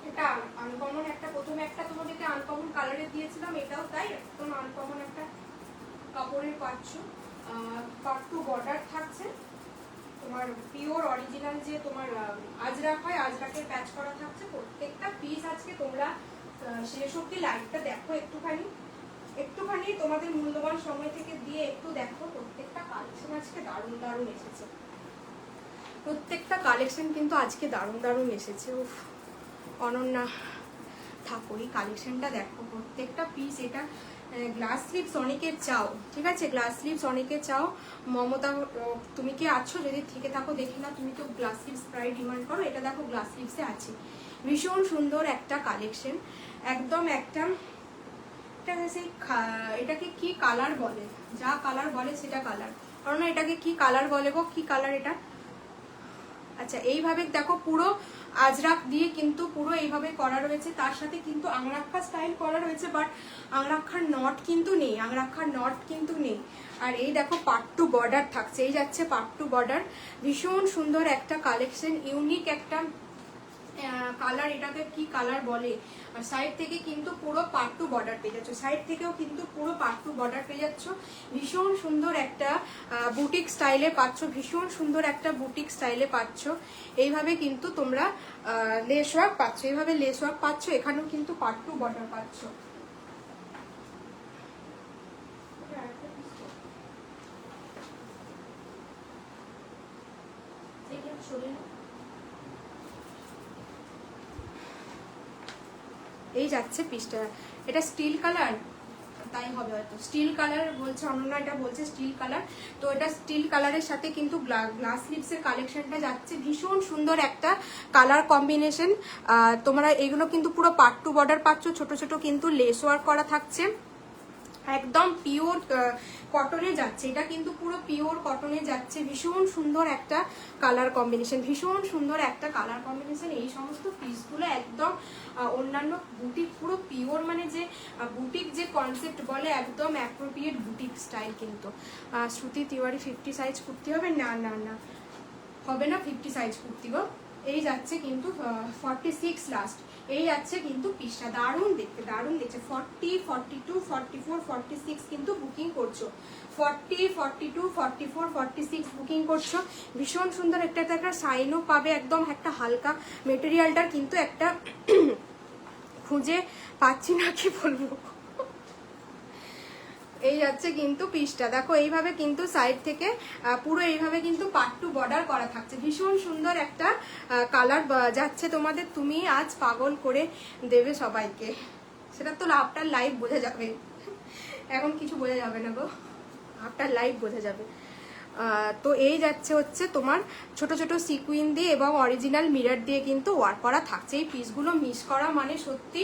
এটা আনকমন একটা, প্রথমে একটা তোমাদেরকে আনকমন কালারে দিয়েছিলাম, এটাও তাই, একদম আনকমন একটা কাপড়ের পাচ্ছ, পাট্টু বর্ডার থাকছে, তো তোমার পিওর অরিজিনাল যে তোমার আজরাক হয়, আজরাকের প্যাচ করা থাকছে প্রত্যেকটা পিস। আজকে তোমরা শেষ অব্দি লাইভটা দেখো, একটুখানি তোমাদের মূল্যবান সময় থেকে দিয়ে একটু দেখো। প্রত্যেকটা কালেকশন আজকে দারুণ দারুণ এসেছে, প্রত্যেকটা কালেকশন কিন্তু আজকে দারুণ দারুণ এসেছে। উফ অনন্যা থাকো, এই কালেকশনটা দেখো, প্রত্যেকটা পিস। এটা গ্লাস স্লিভস অনেকে চাও, ঠিক আছে, গ্লাস স্লিভস অনেকে চাও। মমতা তুমি কি আছো? যদি থেকে থাকো দেখি না, তুমি তো গ্লাস স্লিভস প্রায় ডিমান্ড করো। এটা দেখো গ্লাস স্লিভসে আছে, ভীষণ সুন্দর একটা কালেকশন, একদম একটা সেই এটাকে কি কালার বলে, যা কালার বলে সেটা কালার, কারণ এটাকে কি কালার বলে গো, কি কালার এটা? আচ্ছা এইভাবে দেখো পুরো আজরাক দিয়ে কিন্তু পুরো এইভাবে করা রয়েছে, তার সাথে কিন্তু আংরাক্ষা স্টাইল করা রয়েছে, বাট আংরাক্ষার নট কিন্তু নেই, আংরাক্ষার নট কিন্তু নেই। আর এই দেখো পাট্টু বর্ডার থাকছে, এই যাচ্ছে পাট্টু বর্ডার, ভীষণ সুন্দর একটা কালেকশন, ইউনিক একটা কালার। এটাকে কি কালার বলে? আর সাইড থেকে কিন্তু পুরো পাট্টু বর্ডার পেয়ে যাচ্ছ, সাইড থেকেও কিন্তু পুরো পাট্টু বর্ডার পেয়ে যাচ্ছ। ভীষণ সুন্দর একটা বুটিক স্টাইলে পাচ্ছ, ভীষণ সুন্দর একটা বুটিক স্টাইলে পাচ্ছ। এইভাবে কিন্তু তোমরা লেস ওয়ার্ক পাচ্ছ, এইভাবে লেস ওয়ার্ক পাচ্ছ, এখানেও কিন্তু পাট্টু বর্ডার পাচ্ছ। এই যাচ্ছে পিসটা, এটা স্টিল কালার, তাই হবে হয়তো, স্টিল কালার বলছে অনন্যা, এটা বলছে স্টিল কালার। তো এটা স্টিল কালারের সাথে কিন্তু গ্লাস স্লিভসের কালেকশনটা যাচ্ছে, ভীষণ সুন্দর একটা কালার কম্বিনেশন। তোমরা এগুলো কিন্তু পুরো পাট্টু বর্ডার পাচ্ছ, ছোট ছোট কিন্তু লেস ওয়ার্ক করা থাকছে, একদম পিওর কটনে যাচ্ছে, এটা কিন্তু পুরো পিওর কটনে যাচ্ছে। ভীষণ সুন্দর একটা কালার কম্বিনেশন, ভীষণ সুন্দর একটা কালার কম্বিনেশন। এই সমস্ত পিসগুলো একদম অন্যান্য বুটিক, পুরো পিওর, মানে যে বুটিক যে কনসেপ্ট বলে, একদম অ্যাপ্রোপ্রিয়েট বুটিক স্টাইল। কিন্তু শ্রুতি তিওয়ারি 50 সাইজ কুর্তি হবে? না না না হবে না 50 সাইজ কুর্তি গো। এই যাচ্ছে কিন্তু 46 লাস্ট, এই যাচ্ছে কিন্তু পিসটা, দারুণ দেখতে, দারুণ দেখছে। 40, 42, 44, 46 কিন্তু বুকিং করছো, 40, 42, 44, 46 বুকিং করছো। ভীষণ সুন্দর একটা সাইনও পাবে, একদম একটা হালকা মেটেরিয়ালটার কিন্তু একটা খুঁজে পাচ্ছি না কি বলবো। এই যাচ্ছে কিন্তু পিসটা, দেখো এইভাবে কিন্তু সাইড থেকে পুরো এইভাবে কিন্তু পাট্টু বর্ডার করা থাকছে, ভীষণ সুন্দর একটা কালার যাচ্ছে তোমাদের। তুমি আজ পাগল করে দেবে সবাইকে, সেটা তো আফটার লাইভ বোঝা যাবে, এখন কিছু বোঝা যাবে না গো, আফটার লাইভ বোঝা যাবে। তো এই যাচ্ছে হচ্ছে তোমার ছোট ছোট সিকুইন দিয়ে এবং অরিজিনাল মিরর দিয়ে কিন্তু ওয়ার্ক করা থাকছে। এই পিসগুলো মিস করা মানে সত্যি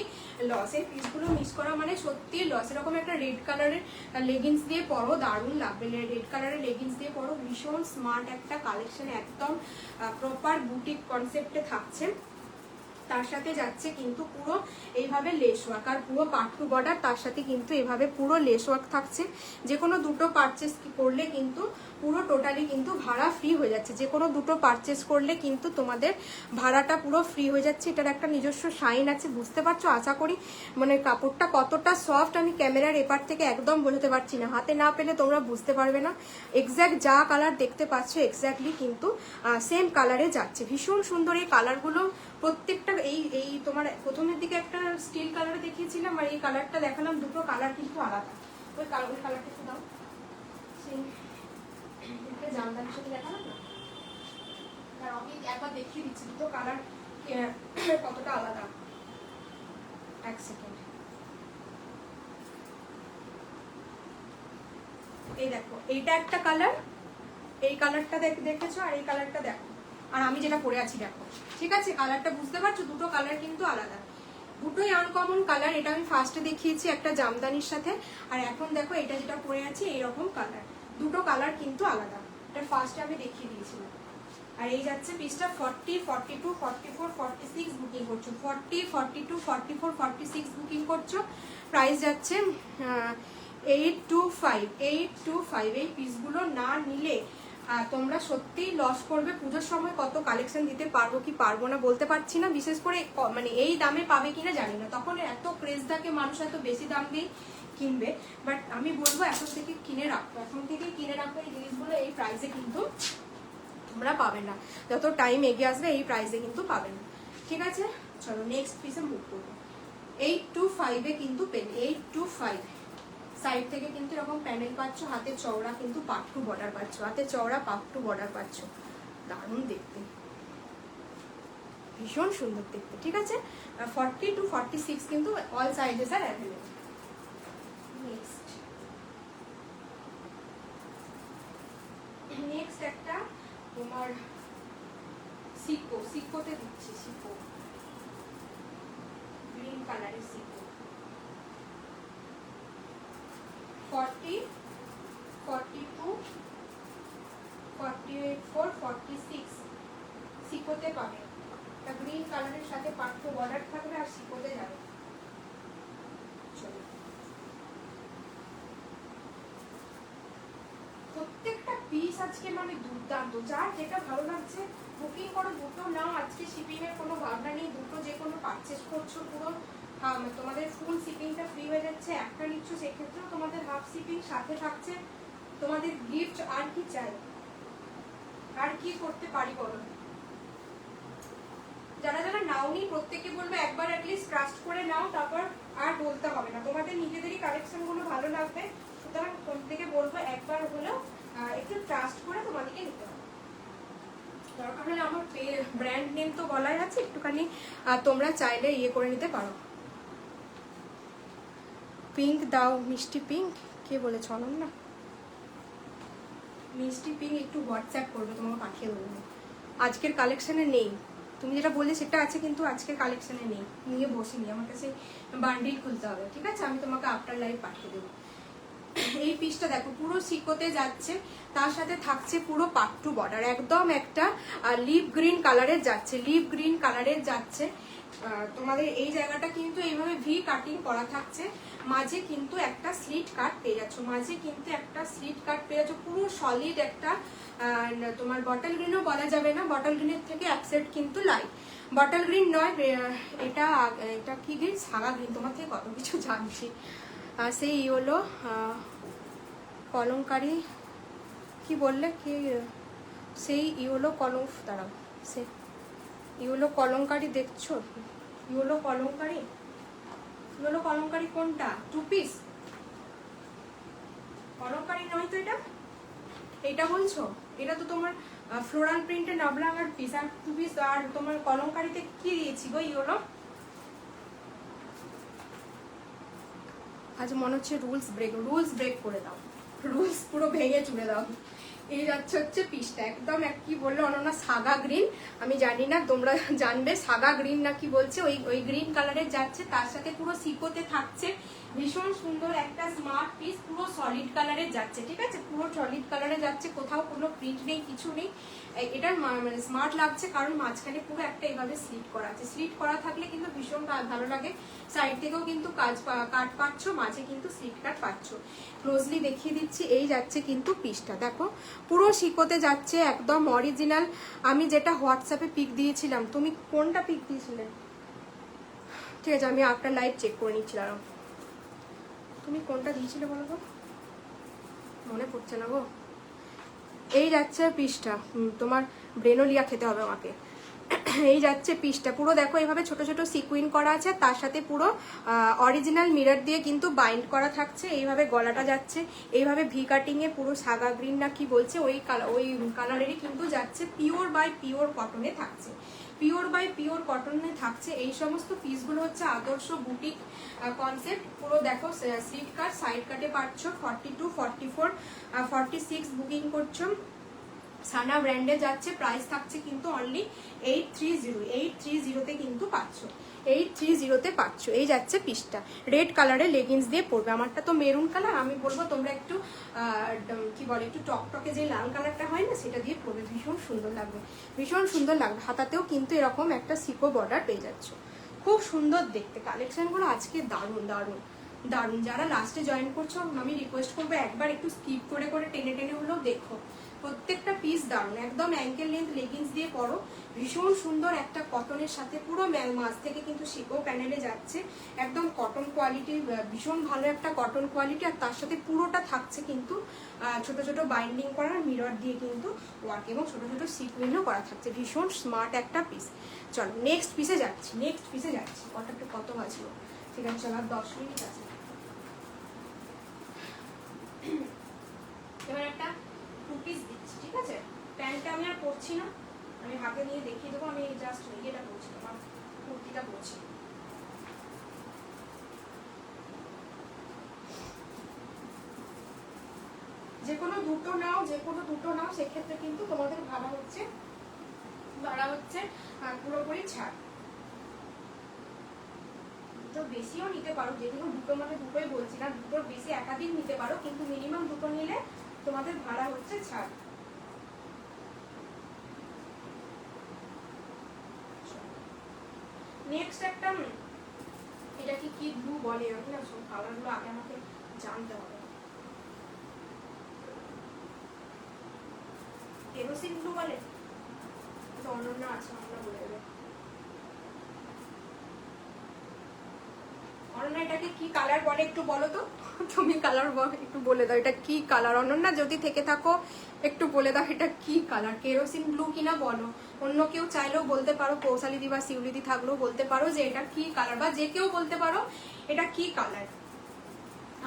লস, এই পিসগুলো মিস করা মানে সত্যি লস। এরকম একটা রেড কালারের লেগিংস দিয়ে পরো, দারুণ লাগবে, রেড কালারের লেগিংস দিয়ে পরো, ভীষণ স্মার্ট একটা কালেকশন, একদম প্রপার বুটিক কনসেপ্টে থাকছে। তার সাথে যাচ্ছে কিন্তু পুরো এইভাবে লেস ওয়ার্ক, আর পুরো পাট্টু বর্ডার, তার সাথে কিন্তু এইভাবে পুরো লেস ওয়ার্ক থাকছে। যে কোনো দুটো পারচেস করলে কিন্তু পুরো টোটালি কিন্তু ভাড়া ফ্রি হয়ে যাচ্ছে, যে কোনো দুটো পারচেস করলে কিন্তু তোমাদের ভাড়াটা পুরো ফ্রি হয়ে যাচ্ছে। এটার একটা নিজস্ব শাইন আছে, বুঝতে পারছো আশা করি, মানে কাপড়টা কতটা সফট আমি ক্যামেরার এপার থেকে একদম বোঝাতে পারছি না, হাতে না পেলে তোমরা বুঝতে পারবে না। এক্স্যাক্ট যা কালার দেখতে পাচ্ছ এক্স্যাক্টলি কিন্তু সেম কালারে যাচ্ছে, ভীষণ সুন্দর এই কালারগুলো প্রত্যেকটা। এই তোমার প্রথমের দিকে একটা স্টিল কালার দেখিয়েছিলাম, আর এই কালারটা দেখালাম, দুটো কালার কিন্তু আলাদা। ওই কালারটা একটু দাও, সেই জামদানির সাথে দেখালাম না, আমি একবার দেখিয়ে দিচ্ছি দুটো কালার কতটা আলাদা। এক সেকেন্ড, এই দেখো এইটা একটা কালার, এই কালারটা দেখেছো, আর এই কালারটা দেখো, আর আমি যেটা পরে আছি দেখো, ঠিক আছে? কালারটা বুঝতে পারছো, দুটো কালার কিন্তু আলাদা, দুটোই আনকমন কালার। এটা আমি ফার্স্টে দেখিয়েছি একটা জামদানির সাথে, আর এখন দেখো এটা যেটা পরে আছি এইরকম কালার, দুটো কালার কিন্তু আলাদা। এটা ফার্স্টে আমি দেখিয়ে দিয়েছিলাম। আর এই যাচ্ছে পিসটা 40, 42, 44, 46 বুকিং করছো, 40, 42, 44, 46 বুকিং করছো। প্রাইস যাচ্ছে 825, 825। এই পিসগুলো না নিলে তোমরা সত্যিই লস করবে। পুজোর সময় কত কালেকশন দিতে পারবো কি পারবো না বলতে পারছি না, বিশেষ করে মানে এই দামে পাবে কিনা জানি না, তখন এত ক্রেজ থাকে, মানুষ এত বেশি দাম দিয়ে কিনবে। বাট আমি বলবো এখন থেকে কিনে রাখো, এখন থেকে কিনে রাখো এই জিনিসগুলো, এই প্রাইসে কিন্তু তোমরা পাবে না, যত টাইম এগিয়ে আসবে এই প্রাইসে কিন্তু পাবে না। ঠিক আছে, চলো নেক্সট পিসে মুভ করবো। 825-এ কিন্তু পেন, 825 সাইড থেকে কিন্তু এরকম প্যানেল পাচ্ছ, হাতে চওড়া কিন্তু পাট্টু বর্ডার পাচ্ছ, হাতে চওড়া পাট্টু বর্ডার পাচ্ছ, দারুণ দেখতে, ভীষণ সুন্দর দেখতে। ঠিক আছে, 40 to 46 কিন্তু অল সাইজেস আর অ্যাভেলেবল। নেক্সট একটা তোমার সিকো, সিকোতে দিচ্ছি, সিকো গ্রিন কালারের সিকো, 40, 42, 48, 46 সিকোতে পাবে। গ্রিন কালারের সাথে পাট্টু বর্ডার থাকবে আর সিকোতে যাবে। প্রত্যেকটা পিস আজকে মানে দুর্দান্ত, যার যেটা ভালো লাগছে বুকিং করো, দুটো নাও, আজকে শিপিং এর কোনো ভাবনা নেই, দুটো যে কোনো পারচেজ করছো পুরো তোমাদের ফুল শিপিংটা ফ্রি হয়ে যাচ্ছে। একটা নিচ্ছ সেক্ষেত্রেও তোমাদের হাফ শিপিং সাথে থাকছে, তোমাদের গিফট। আর কি চাই, আর কি করতে পারি বলো? যারা যারা নাওনি প্রত্যেকে বলবো একবার অ্যাটলিস্ট ট্রাস্ট করে নাও, তারপর আর বলতে হবে না, তোমাদের নিজেদেরই কালেকশন গুলো ভালো লাগবে। সুতরাং প্রত্যেকে বলবো একবার হলেও একটু ট্রাস্ট করে তোমাদেরকে নিতে হবে। দরকার হলে আমার ব্র্যান্ড নেম তো বলাই আছে, একটুখানি তোমরা চাইলে ইয়ে করে নিতে পারো। পিঙ্ক দাও, মিষ্টি পিঙ্ক, কে বলেছ? অনন্যা, মিষ্টি পিঙ্ক একটু হোয়াটসঅ্যাপ করবে, তোমাকে পাঠিয়ে দেবো। আজকের কালেকশনে নেই, তুমি যেটা বললে সেটা আছে, কিন্তু আজকের কালেকশনে নেই, নিয়ে বসিনি, আমার কাছে বান্ডিল খুলতে হবে। ঠিক আছে, আমি তোমাকে আফটার লাইভ পাঠিয়ে দেবো। এই পিসটা দেখো পুরো সিকোতে যাচ্ছে, তার সাথে থাকছে পুরো পাট্টু বর্ডার, একদম একটা লিভ গ্রিন কালারের যাচ্ছে, লিভ গ্রিন কালারের যাচ্ছে। তোমাদের এই জায়গাটা কিন্তু এইভাবে ভি কাটিং করা থাকছে, মাঝে কিন্তু একটা স্লিট কাট পেয়ে যাচ্ছ, মাঝে কিন্তু একটা স্লিট কাট পেয়ে যাচ্ছ, পুরো সলিড একটা। তোমার বটল গ্রিনও বলা যাবে না, বটল গ্রিনের থেকে অ্যাপসেট কিন্তু লাইট, বটল গ্রিন নয়, এটা এটা কি গ্রিন, সাগা গ্রিন, তোমার থেকে কত কিছু জানছি। সেই হলো কলঙ্কারি, কি বললে কি, সেই ইউলো কলম, দাঁড়াও, সে ইউলো কলঙ্কারি দেখছো, ইউলো কলঙ্কারি, ইউলো কলঙ্কারি কোনটা? 2 পিস কলঙ্কারি নয় তো এটা, এটা বলছো? এটা তো তোমার ফ্লোরাল প্রিন্টের নাবলাঙ্গার পিস, আর 2 পিস। আর তোমার কলঙ্কারিতে কি দিয়েছি গো ইউলো? আজ মনে হচ্ছে রুলস ব্রেক করে দাও, রুলস পুরো ভেঙে চুড়ে দাও। এই যাচ্ছে হচ্ছে পিসটা, একদম কি বললো অনন্যা, সাগা গ্রিন, আমি জানি না, তোমরা জানবে সাগা গ্রিন না কি বলছে, ওই গ্রিন কালারের যাচ্ছে, তার সাথে পুরো সিকোতে থাকছে, ভীষণ সুন্দর একটা স্মার্ট পিস, পুরো সলিড কালারের যাচ্ছে। ঠিক আছে, পুরো সলিড কালারে যাচ্ছে, কোথাও কোনো প্রিন্ট নেই, কিছু নেই। এটার মানে স্মার্ট লাগছে কারণ মাঝখানে পুরো একটা এভাবে স্লিট করা আছে, স্লিট করা থাকলে কিন্তু ভীষণ ভালো লাগে। সাইড থেকেও কিন্তু কাট পাচ্ছ, মাঝে কিন্তু স্লিট কাট পাচ্ছ। ক্লোজলি দেখিয়ে দিচ্ছি, এই যাচ্ছে কিন্তু পিসটা, দেখো পুরো সিকোতে যাচ্ছে, একদম অরিজিনাল। আমি যেটা হোয়াটসঅ্যাপে পিক দিয়েছিলাম, তুমি কোনটা পিক দিয়েছিলে? ঠিক আছে, আমি আপনার লাইভ চেক করে নিচ্ছিলাম, তুমি কোনটা দিয়েছিলে বলো তো, মনে পড়ছে না গো। এই যাচ্ছে পিসটা, তোমার ব্রেনোলিয়া খেতে হবে আমাকে। এই যাচ্ছে পিসটা, পুরো দেখো এইভাবে ছোট ছোট সিকুইন করা আছে, তার সাথে পুরো অরিজিনাল মিরর দিয়ে কিন্তু বাইন্ড করা থাকছে। এইভাবে গলাটা যাচ্ছে, এইভাবে ভি কাটিং এ পুরো সাগা গ্রিন না কি বলছে ওই কালারেরই কিন্তু যাচ্ছে, পিওর বাই পিওর কটনে থাকছে, পিওর বাই পিওর কটনে থাকছে। এই সমস্ত পিসগুলো হচ্ছে আদর্শ বুটিক কনসেপ্ট। পুরো দেখো স্লিট কাট, সাইড কাটে পাচ্ছ, 42, 44, 46 বুকিং করছো। সানা ব্র্যান্ডে যাচ্ছে, প্রাইস থাকছে কিন্তু অনলি 830 কিন্তু পাচ্ছ, 830 পাচ্ছ। এই যাচ্ছে পিসটা, রেড কালারের লেগিংস দিয়ে পরবে, আমারটা তো মেরুন কালার, আমি বলবো তোমরা একটু কি বলে একটু টকটকে যে লাল কালারটা হয় না সেটা দিয়ে পরবে, ভীষণ সুন্দর লাগবে, ভীষণ সুন্দর লাগবে। হাতাতেও কিন্তু এরকম একটা সিকো বর্ডার পেয়ে যাচ্ছ, খুব সুন্দর দেখতে। কালেকশনগুলো আজকে দারুণ দারুণ, দারুণ। যারা লাস্টে জয়েন করছো আমি রিকোয়েস্ট করবো একবার একটু স্কিপ করে করে টেনে টেনে হলেও দেখো, প্রত্যেকটা পিস দারুণ। একদম অ্যাঙ্কেল লেন্থ লেগিংস দিয়ে পরো, ভীষণ সুন্দর একটা কটনের সাথে, পুরো মাছ থেকে কিন্তু শিকো প্যানেলে যাচ্ছে, একদম কটন কোয়ালিটি, ভীষণ ভালো একটা কটন কোয়ালিটি। আর তার সাথে পুরোটা থাকছে কিন্তু ছোট ছোট বাইন্ডিং করার মিরর দিয়ে কিন্তু ওয়ার্ক, এবং ছোট ছোট সিকুইনও করা থাকছে, ভীষণ স্মার্ট একটা পিস। চলো নেক্সট পিসে যাচ্ছি, কত বাজলো, ঠিক আছে চলো আর 10 মিনিট আছে। এবার একটা 2 পিস দিচ্ছি, ঠিক আছে? প্যান্টটা আমি আর পরছি না, আমি হাতে নিয়ে দেখিয়ে দেবো, আমি জাস্ট ইয়েটা পরছি, আমার কুর্তিটা পরছি। যে কোনো দুটো নাও, সেক্ষেত্রে কিন্তু তোমাদের ভাড়া হচ্ছে পুরোপুরি ছাড়। তো বেশিও নিতে পারো, যেগুলো দুটো মানে দুটোই বলছি না, দুটোর বেশি একাধিক নিতে পারো, কিন্তু মিনিমাম দুটো নিলে তোমাদের ভাড়া হচ্ছে ছাড়। নেক্সট একটা, এটা কি ব্লু বলে, আমি না সব কালারগুলো আগে আমাকে জানতে হবে। কেরোসিন ব্লু বলে, তো অনন্যা আছে, আমরা বলে দেবে। অনন্যা এটাকে কি কালার বলে একটু বলো তো, তুমি কালার একটু বলে দাও, এটা কি কালার? অনন্যা যদি থেকে থাকো একটু বলে দাও এটা কি কালার, কেরোসিন ব্লু কিনা বলো। অন্য কেউ চাইলেও বলতে পারো, কৌশালিদি বা শিউলিদি থাকলেও বলতে পারো যে এটা কি কালার, বা যে কেউ বলতে পারো এটা কি কালার।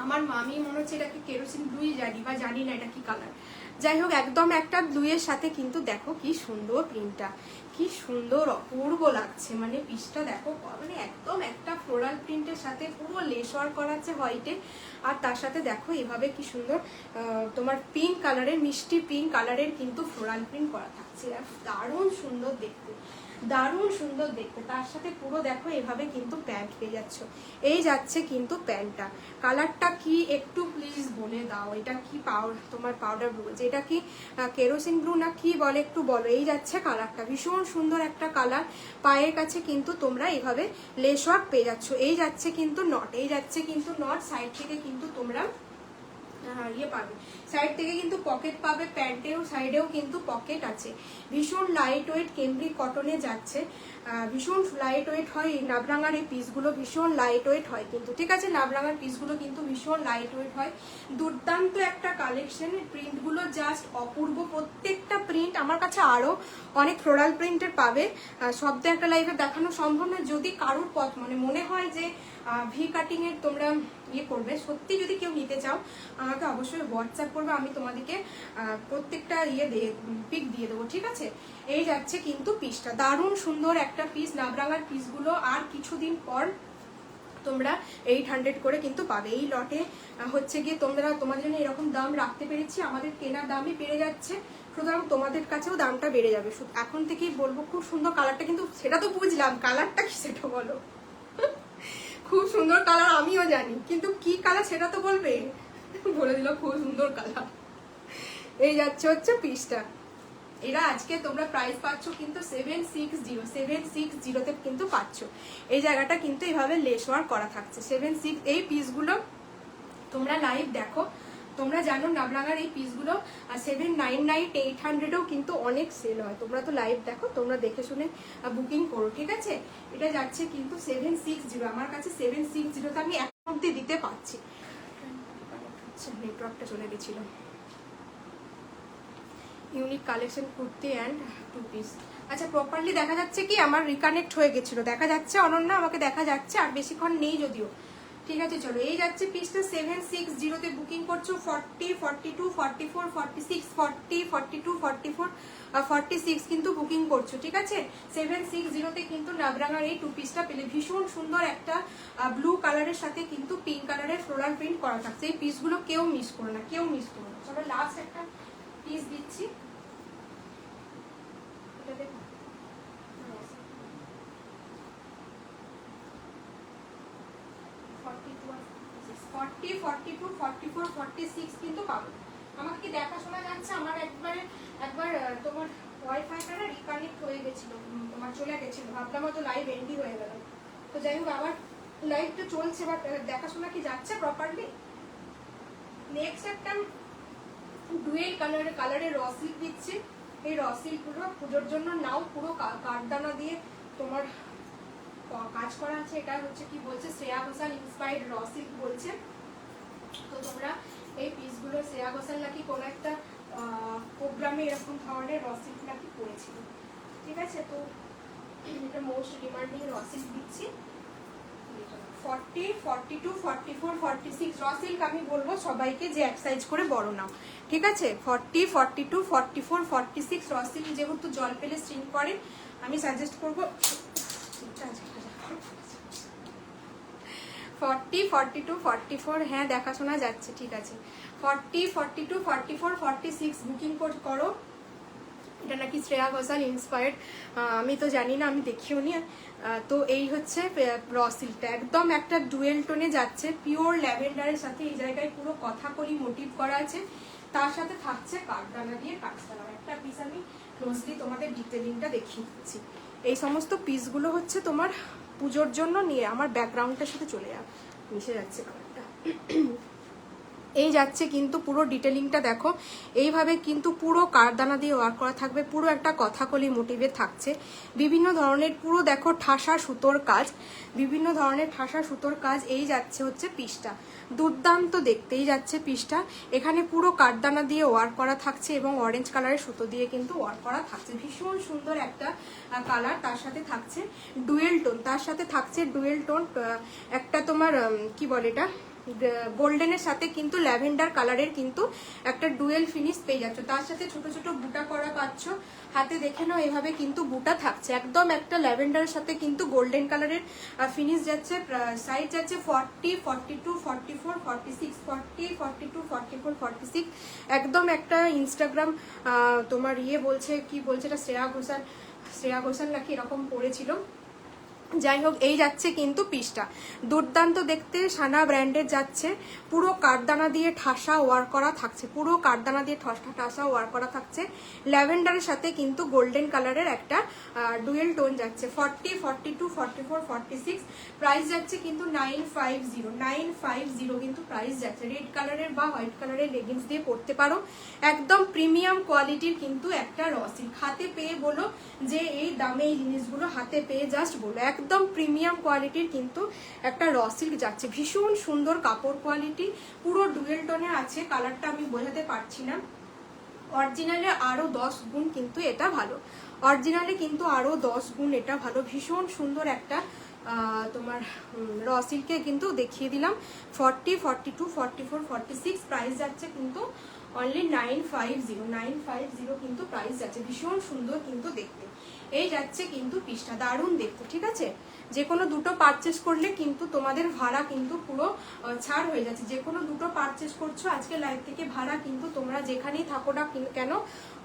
আমার মামি মনে হচ্ছে এটাকে কেরোসিন ব্লুই জানি, বা জানি না এটা কি কালার। যাই হোক, একদম একটা ব্লুয়ের সাথে কিন্তু দেখো কি সুন্দর প্রিন্টটা, কি সুন্দর অপূর্ব লাগছে, মানে পিসটা দেখো, মানে একদম একটা ফ্লোরাল প্রিন্টের সাথে পুরো লেস ওয়ার্ক করা আছে হোয়াইটে, আর তার সাথে দেখো এভাবে কি সুন্দর তোমার পিঙ্ক কালারের, মিষ্টি পিঙ্ক কালারের কিন্তু ফ্লোরাল প্রিন্ট করা থাকছে, দারুণ সুন্দর দেখতে, দারুণ সুন্দর দেখতে। তার সাথে পুরো দেখো এভাবে কিন্তু প্যান্ট পেয়ে যাচ্ছ। এই যাচ্ছে কিন্তু প্যান্টটা, কালারটা কি একটু প্লিজ বলে দাও, এটা কি তোমার পাউডার ব্লু, এটা কি কেরোসিন ব্লু না কি বলে একটু বলো। এই যাচ্ছে কালারটা, ভীষণ সুন্দর একটা কালার। পায়ের কাছে কিন্তু তোমরা এইভাবে লেস ওয়ার্ক পেয়ে যাচ্ছ। এই যাচ্ছে কিন্তু নট, সাইড থেকে কিন্তু তোমরা ইয়ে পাবে, সাইড থেকে কিন্তু পকেট পাবে, প্যান্টের সাইডেও কিন্তু পকেট আছে। ভীষণ লাইট ওয়েট কেমব্রিক কটনে যাচ্ছে, ভীষণ লাইট ওয়েট হয় এই নাবরাঙার এই পিসগুলো, ভীষণ লাইট ওয়েট হয় কিন্তু, ঠিক আছে? নাবরাঙার পিসগুলো কিন্তু ভীষণ লাইট ওয়েট হয়। দুর্দান্ত একটা কালেকশন, প্রিন্টগুলো জাস্ট অপূর্ব, প্রত্যেকটা প্রিন্ট আমার কাছে আরও অনেক ফ্লোরাল প্রিন্টের পাবে, সব তো একটা লাইভে দেখানো সম্ভব না। যদি কারোর মানে মনে হয় যে ভি কাটিং এর তোমরা ইয়ে করবে, সত্যি যদি কেউ নিতে চাও আমাকে অবশ্যই হোয়াটসঅ্যাপ করবে, আমি তোমাদেরকে প্রত্যেকটা পিক দিয়ে দেবো, ঠিক আছে? এই যাচ্ছে কিন্তু পিসটা, দারুণ সুন্দর একটা পিস, নাবরাঙার পিসগুলো আর কিছুদিন পর তোমরা 800 করে কিন্তু পাবে। এই লটে হচ্ছে গিয়ে তোমাদের জন্য এরকম দাম রাখতে পেরেছি, আমাদের কেনার দামই বেড়ে যাচ্ছে, সুতরাং তোমাদের কাছেও দামটা বেড়ে যাবে। এখন থেকেই বলবো, খুব সুন্দর কালারটা, কিন্তু সেটা তো বুঝলাম, কালারটা কি সেটা বলো। খুব সুন্দর কালার আমিও জানি, কিন্তু কি কালার সেটা তো বলবে। বলে দিল খুব সুন্দর কালার। এই যাচ্ছে হচ্ছে পিসটা, এরা আজকে তোমরা প্রাইস পাচ্ছ কিন্তু 760 তে কিন্তু পাচ্ছ। এই জায়গাটা কিন্তু এইভাবে লেস ওয়ার্ক করা থাকছে 76। এই পিসগুলো তোমরা লাইভ দেখো, তোমরা জানো নাবরাঙার এই পিসগুলো 799 800-এও কিন্তু অনেক সেল হয়। তোমরা তো লাইভ দেখো, তোমরা দেখে শুনে বুকিং করো, ঠিক আছে? এটা যাচ্ছে কিন্তু 760, আমার কাছে 760-তে আমি এখন অব্দি দিতে পারছি। নেটওয়ার্কটা চলে গেছিল। Unique collection kurti and 2 piece. আচ্ছা, প্রপারলি দেখা যাচ্ছে কি? আমার রিকানেক্ট হয়ে গেছিল, দেখা যাচ্ছে অনন্যা? আমাকে দেখা যাচ্ছে, আর বেশিক্ষণ নেই যদিও, ঠিক আছে? চলো, এই যাচ্ছে পিসটা 760-তে বুকিং করছো, 40 42 44 46 40 42 44 46 কিন্তু বুকিং করছো, ঠিক আছে? 760-তে কিন্তু নাবরাঙার এই 2 পিসটা পেলে, ভীষণ সুন্দর একটা ব্লু কালারের সাথে কিন্তু পিঙ্ক কালারের ফ্লোরাল প্রিন্ট করা থাকছে। এই পিসগুলো কেউ মিস করো না, কেউ মিস করো না। চলো লাস্ট একটা পিস দিচ্ছি, এটা দেখো, 40 42 44 46 কিন্তু পাবো। আমাকে কি দেখাশোনা যাচ্ছে? আমার একবার তোমার ওয়াইফাইটা না রিকানেক্ট হয়ে গেছিল, তোমার চলে গেছিল, ভাবলাম হয়তো লাইভ এন্ডি হয়ে গেল। তো যাই হোক, আবার লাইভটা চলছে বাট দেখাশোনা কি যাচ্ছে প্রপারলি। নেক্সট একটা ডুয়েল কালারের র সিল্ক দিচ্ছি। এই র সিল্কগুলো পুজোর জন্য নাও, পুরো কাঠদানা দিয়ে তোমার কাজ করা আছে। এটা হচ্ছে কি বলছে, Shreya Ghoshal inspired raw silk বলছে। তো তোমরা এই পিসগুলো শ্রেয়া ঘোষাল নাকি কোনো একটা প্রোগ্রামে এরকম ধরনের র সিল্ক নাকি পড়েছিল, ঠিক আছে। তো এটা মোস্ট ডিমান্ডিং র সিল্ক দিচ্ছি। 40, 42, 44, 46 র সিল্ক আমি বলবো সবাইকে যে এক সাইজ করে বড় নাও, ঠিক আছে। 40, 42, 44, 46 র সিল্ক যেহেতু জল পেলে স্ট্রিং করে, আমি সাজেস্ট করবো 40, 42, 44। হ্যাঁ দেখাশোনা যাচ্ছে, ঠিক আছে। 40, 42, 44, 46 বুকিং করো। এটা নাকি শ্রেয়া ঘোষাল ইন্সপায়ার্ড, আমি তো জানি না, আমি দেখিও নি। তো এই হচ্ছে র সিল্কটা, একদম একটা ডুয়েল টোনে যাচ্ছে, পিওর ল্যাভেন্ডারের সাথে এই জায়গায় পুরো কথাকলি মোটিভ করা আছে, তার সাথে থাকছে কাঠদানা দিয়ে কাজ করা। একটা পিস আমি ক্লোজলি তোমাদের ডিটেলিংটা দেখিয়ে দিচ্ছি। এই সমস্ত পিসগুলো হচ্ছে তোমার পুজোর জন্য নিয়ে আমার ব্যাকগ্রাউন্ডটার সাথে চলে মিশে যাচ্ছে কালারটা। এই যাচ্ছে কিন্তু পুরো ডিটেলিংটা দেখো, এইভাবে কিন্তু পুরো কাঠদানা দিয়ে ওয়ার্ক করা থাকবে, পুরো একটা কথাকলি মোটিভে থাকছে। বিভিন্ন ধরনের পুরো দেখো ঠাসা সুতোর কাজ, বিভিন্ন ধরনের ঠাসা সুতোর কাজ। এই যাচ্ছে হচ্ছে পিসটা, দুর্দান্ত দেখতেই যাচ্ছে পিসটা। এখানে পুরো কাঠদানা দিয়ে ওয়ার্ক করা থাকছে এবং অরেঞ্জ কালারের সুতো দিয়ে কিন্তু ওয়ার্ক করা থাকছে। ভীষণ সুন্দর একটা কালার, তার সাথে থাকছে ডুয়েল টোন, তার সাথে থাকছে ডুয়েল টোন একটা তোমার কি বলে এটা, গোল্ডেনের সাথে কিন্তু ল্যাভেন্ডার কালারের কিন্তু একটা ডুয়েল ফিনিশ পেয়ে যাচ্ছ। তার সাথে ছোট ছোট বুটা করা পাচ্ছ, হাতে দেখে নাও এভাবে কিন্তু বুটা থাকছে। একদম একটা ল্যাভেন্ডারের সাথে কিন্তু গোল্ডেন কালারের ফিনিশ যাচ্ছে। সাইজ যাচ্ছে 40, 42, 44, 46, 40, 42, 44, 46। একদম একটা ইনস্টাগ্রাম তোমার বলছে, কি বলছে এটা, শ্রেয়া ঘোষাল নাকি এরকম পড়েছিল। যাই হোক, এই যাচ্ছে কিন্তু পিসটা দুর্দান্ত দেখতে, সানা ব্র্যান্ডের যাচ্ছে। পুরো কাঠদানা দিয়ে ঠাসা ওয়ার্ক করা থাকছে, পুরো কাঠদানা দিয়ে ঠাসা ওয়ার্ক করা থাকছে। ল্যাভেন্ডারের সাথে কিন্তু গোল্ডেন কালারের একটা ডুয়েল টোন যাচ্ছে। 40, 42, 44, 46 প্রাইস যাচ্ছে কিন্তু 950 কিন্তু প্রাইস যাচ্ছে। রেড কালারের বা হোয়াইট কালারের লেগিংস দিয়ে পরতে পারো। একদম প্রিমিয়াম কোয়ালিটির কিন্তু একটা র সিল্ক। হাতে পেয়ে বলো যে এই দামে এই জিনিসগুলো হাতে পেয়ে জাস্ট বলো, একদম প্রিমিয়াম কোয়ালিটির কিন্তু একটা র সিল্ক যাচ্ছে। ভীষণ সুন্দর কাপড় কোয়ালিটি, পুরো ডুয়েল টোনে আছে। কালারটা আমি বোঝাতে পারছি না, অরিজিনালে আরো 10 গুণ কিন্তু এটা ভালো, অরিজিনালে কিন্তু আরো 10 গুণ এটা ভালো। ভীষণ সুন্দর একটা তোমার র সিল্কে কিন্তু দেখিয়ে দিলাম। 40, 42, 44, 46 প্রাইস যাচ্ছে কিন্তু অনলি 950 কিন্তু প্রাইস যাচ্ছে। ভীষণ সুন্দর কিন্তু দেখতে। এই যাচ্ছে কিন্তু পিসটা, দারুণ দেখতে, ঠিক আছে। যে কোনো দুটো পারচেস করলে কিন্তু তোমাদের ভাড়া কিন্তু পুরো ছাড় হয়ে যাচ্ছে। যে কোনো দুটো পারচেস করছো আজকে লাইভ থেকে, ভাড়া কিন্তু তোমরা যেখানেই থাকো না কেন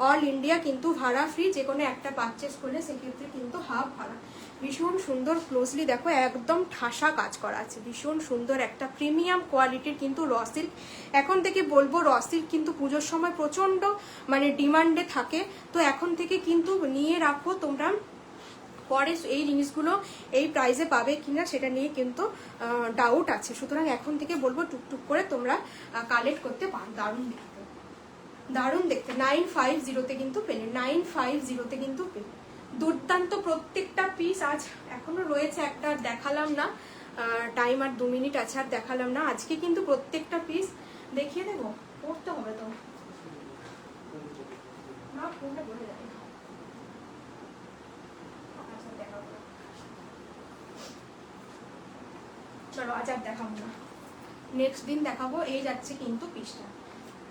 অল ইন্ডিয়া কিন্তু ভাড়া ফ্রি। যে কোনো একটা পারচেস করলে সেক্ষেত্রে কিন্তু হাফ ভাড়া। ভীষণ সুন্দর, ক্লোজলি দেখো, একদম ঠাসা কাজ করা আছে। ভীষণ সুন্দর একটা প্রিমিয়াম কোয়ালিটির কিন্তু র সিল্ক। এখন থেকে বলবো র সিল্ক কিন্তু পুজোর সময় প্রচন্ড মানে ডিমান্ডে থাকে, তো এখন থেকে কিন্তু নিয়ে রাখো তোমরা। পরে এই জিনিসগুলো এই প্রাইসে পাবে কিনা সেটা নিয়ে কিন্তু ডাউট আছে, সুতরাং এখন থেকে বলবো টুকটুক করে তোমরা কালেক্ট করতে পারো। দারুণ দেখতে, দারুণ দেখতে। 950 কিন্তু পেলে, 950 কিন্তু পেলে। দুর্দান্ত প্রত্যেকটা পিস। আজ এখনো রয়েছে একটা, দেখালাম না, টাইম আর 2 মিনিট আছে, আর দেখালাম না। আজকে কিন্তু প্রত্যেকটা পিস দেখিয়ে দেবো, পড়তে হবে তো না, ফোনটা বলে যাবে। চলো আজ আর দেখাবো না, নেক্সট দিন দেখাবো। এই যাচ্ছে কিন্তু পিসটা,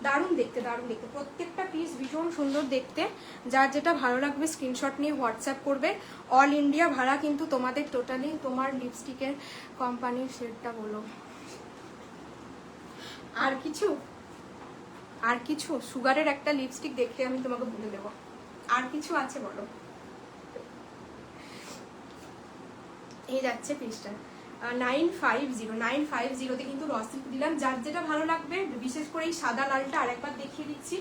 দারুণ দেখতে, দারুণ দেখতে। প্রত্যেকটা পিস ভীষণ সুন্দর দেখতে। যার যেটা ভালো লাগবে স্ক্রিনশট নিয়ে হোয়াটসঅ্যাপ করবে। অল ইন্ডিয়া ভাড়া কিন্তু তোমাদের টোটালি। তোমার লিপস্টিকের কোম্পানির শেডটা বলো। আর কিছু, আর কিছু সুগারের একটা লিপস্টিক দেখে আমি তোমাকে বলে দেবো। আর কিছু আছে বলো। এই যাচ্ছে পিসটা 950 কিন্তু র সিল্ক দিলাম। যার যেটা ভালো লাগবে, বিশেষ করে এই সাদা লালটা আরেকবার দেখিয়ে দিচ্ছি।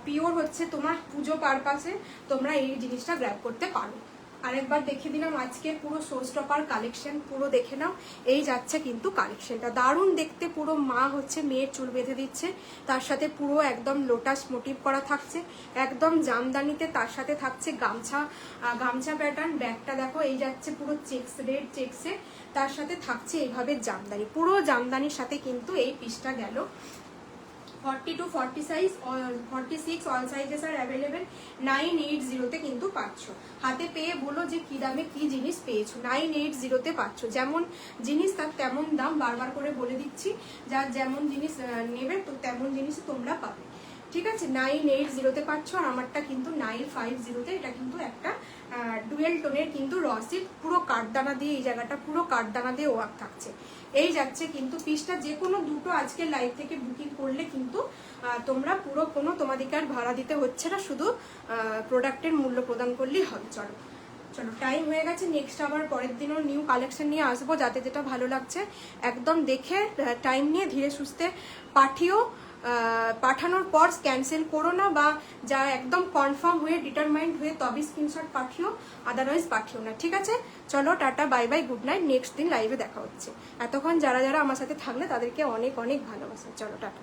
পিওর হচ্ছে তোমার পুজো পারপাসে তোমরা এই জিনিসটা গ্র্যাব করতে পারো। আরেকবার দেখে দিলাম আজকে পুরো শো স্টপার কালেকশন, পুরো দেখে নাও। এই যাচ্ছে কিন্তু কালেকশনটা, দারুণ দেখতে। পুরো মা হচ্ছে মেয়ের চুল বেঁধে দিচ্ছে, তার সাথে পুরো একদম লোটাস মোটিভ করা থাকছে, একদম জামদানিতে। তার সাথে থাকছে গামছা, গামছা প্যাটার্ন। ব্যাগটা দেখো, এই যাচ্ছে পুরো চেক্স, রেড চেক্সে, তার সাথে থাকছে এইভাবে জামদানি। পুরো জামদানির সাথে কিন্তু এই পিসটা গেল। 40 to 40 সাইজ, 46 অল সাইজেস আর অ্যাভেলেবেল। 980-তে কিন্তু পাচ্ছ। হাতে পেয়ে বলো যে কি দামে কি জিনিস পেয়েছো। 980-তে পাচ্ছ। যেমন জিনিস তার তেমন দাম, বারবার করে বলে দিচ্ছি। যার যেমন জিনিস নেবে তো তেমন জিনিস তোমরা পাবে, ঠিক আছে। 980-তে পাচ্ছ। আর আমারটা কিন্তু 950-তে। এটা কিন্তু একটা ডুয়েল টোনের কিন্তু রসিড, পুরো কাঠদানা দিয়ে, এই জায়গাটা পুরো কাঠদানা দিয়ে ওয়ার্ক থাকছে। এই যাচ্ছে কিন্তু পিসটা। যে কোনো দুটো আজকে লাইভ থেকে বুকিং করলে কিন্তু তোমরা পুরো কোনো তোমাদেরকে আর ভাড়া দিতে হচ্ছে না, শুধু প্রোডাক্টের মূল্য প্রদান করলেই হবে। চলো চলো, টাইম হয়ে গেছে। নেক্সট আবার পরের দিনও নিউ কালেকশন নিয়ে আসবো। যাতে যেটা ভালো লাগছে একদম দেখে টাইম নিয়ে ধীরে সুস্থে পাঠিও। পাঠানোর পর ক্যান্সেল করো না, বা যা একদম কনফার্ম হয়ে ডিটারমাইন্ড হয়ে তবে স্ক্রিনশট পাঠিও, আদারওয়াইজ পাঠিও না, ঠিক আছে। চলো tata, bye bye, good night. Next দিন লাইভে দেখা হচ্ছে। এতক্ষণ যারা যারা আমার সাথে থাকলে তাদেরকে অনেক অনেক ভালোবাসা। চলো টাটা।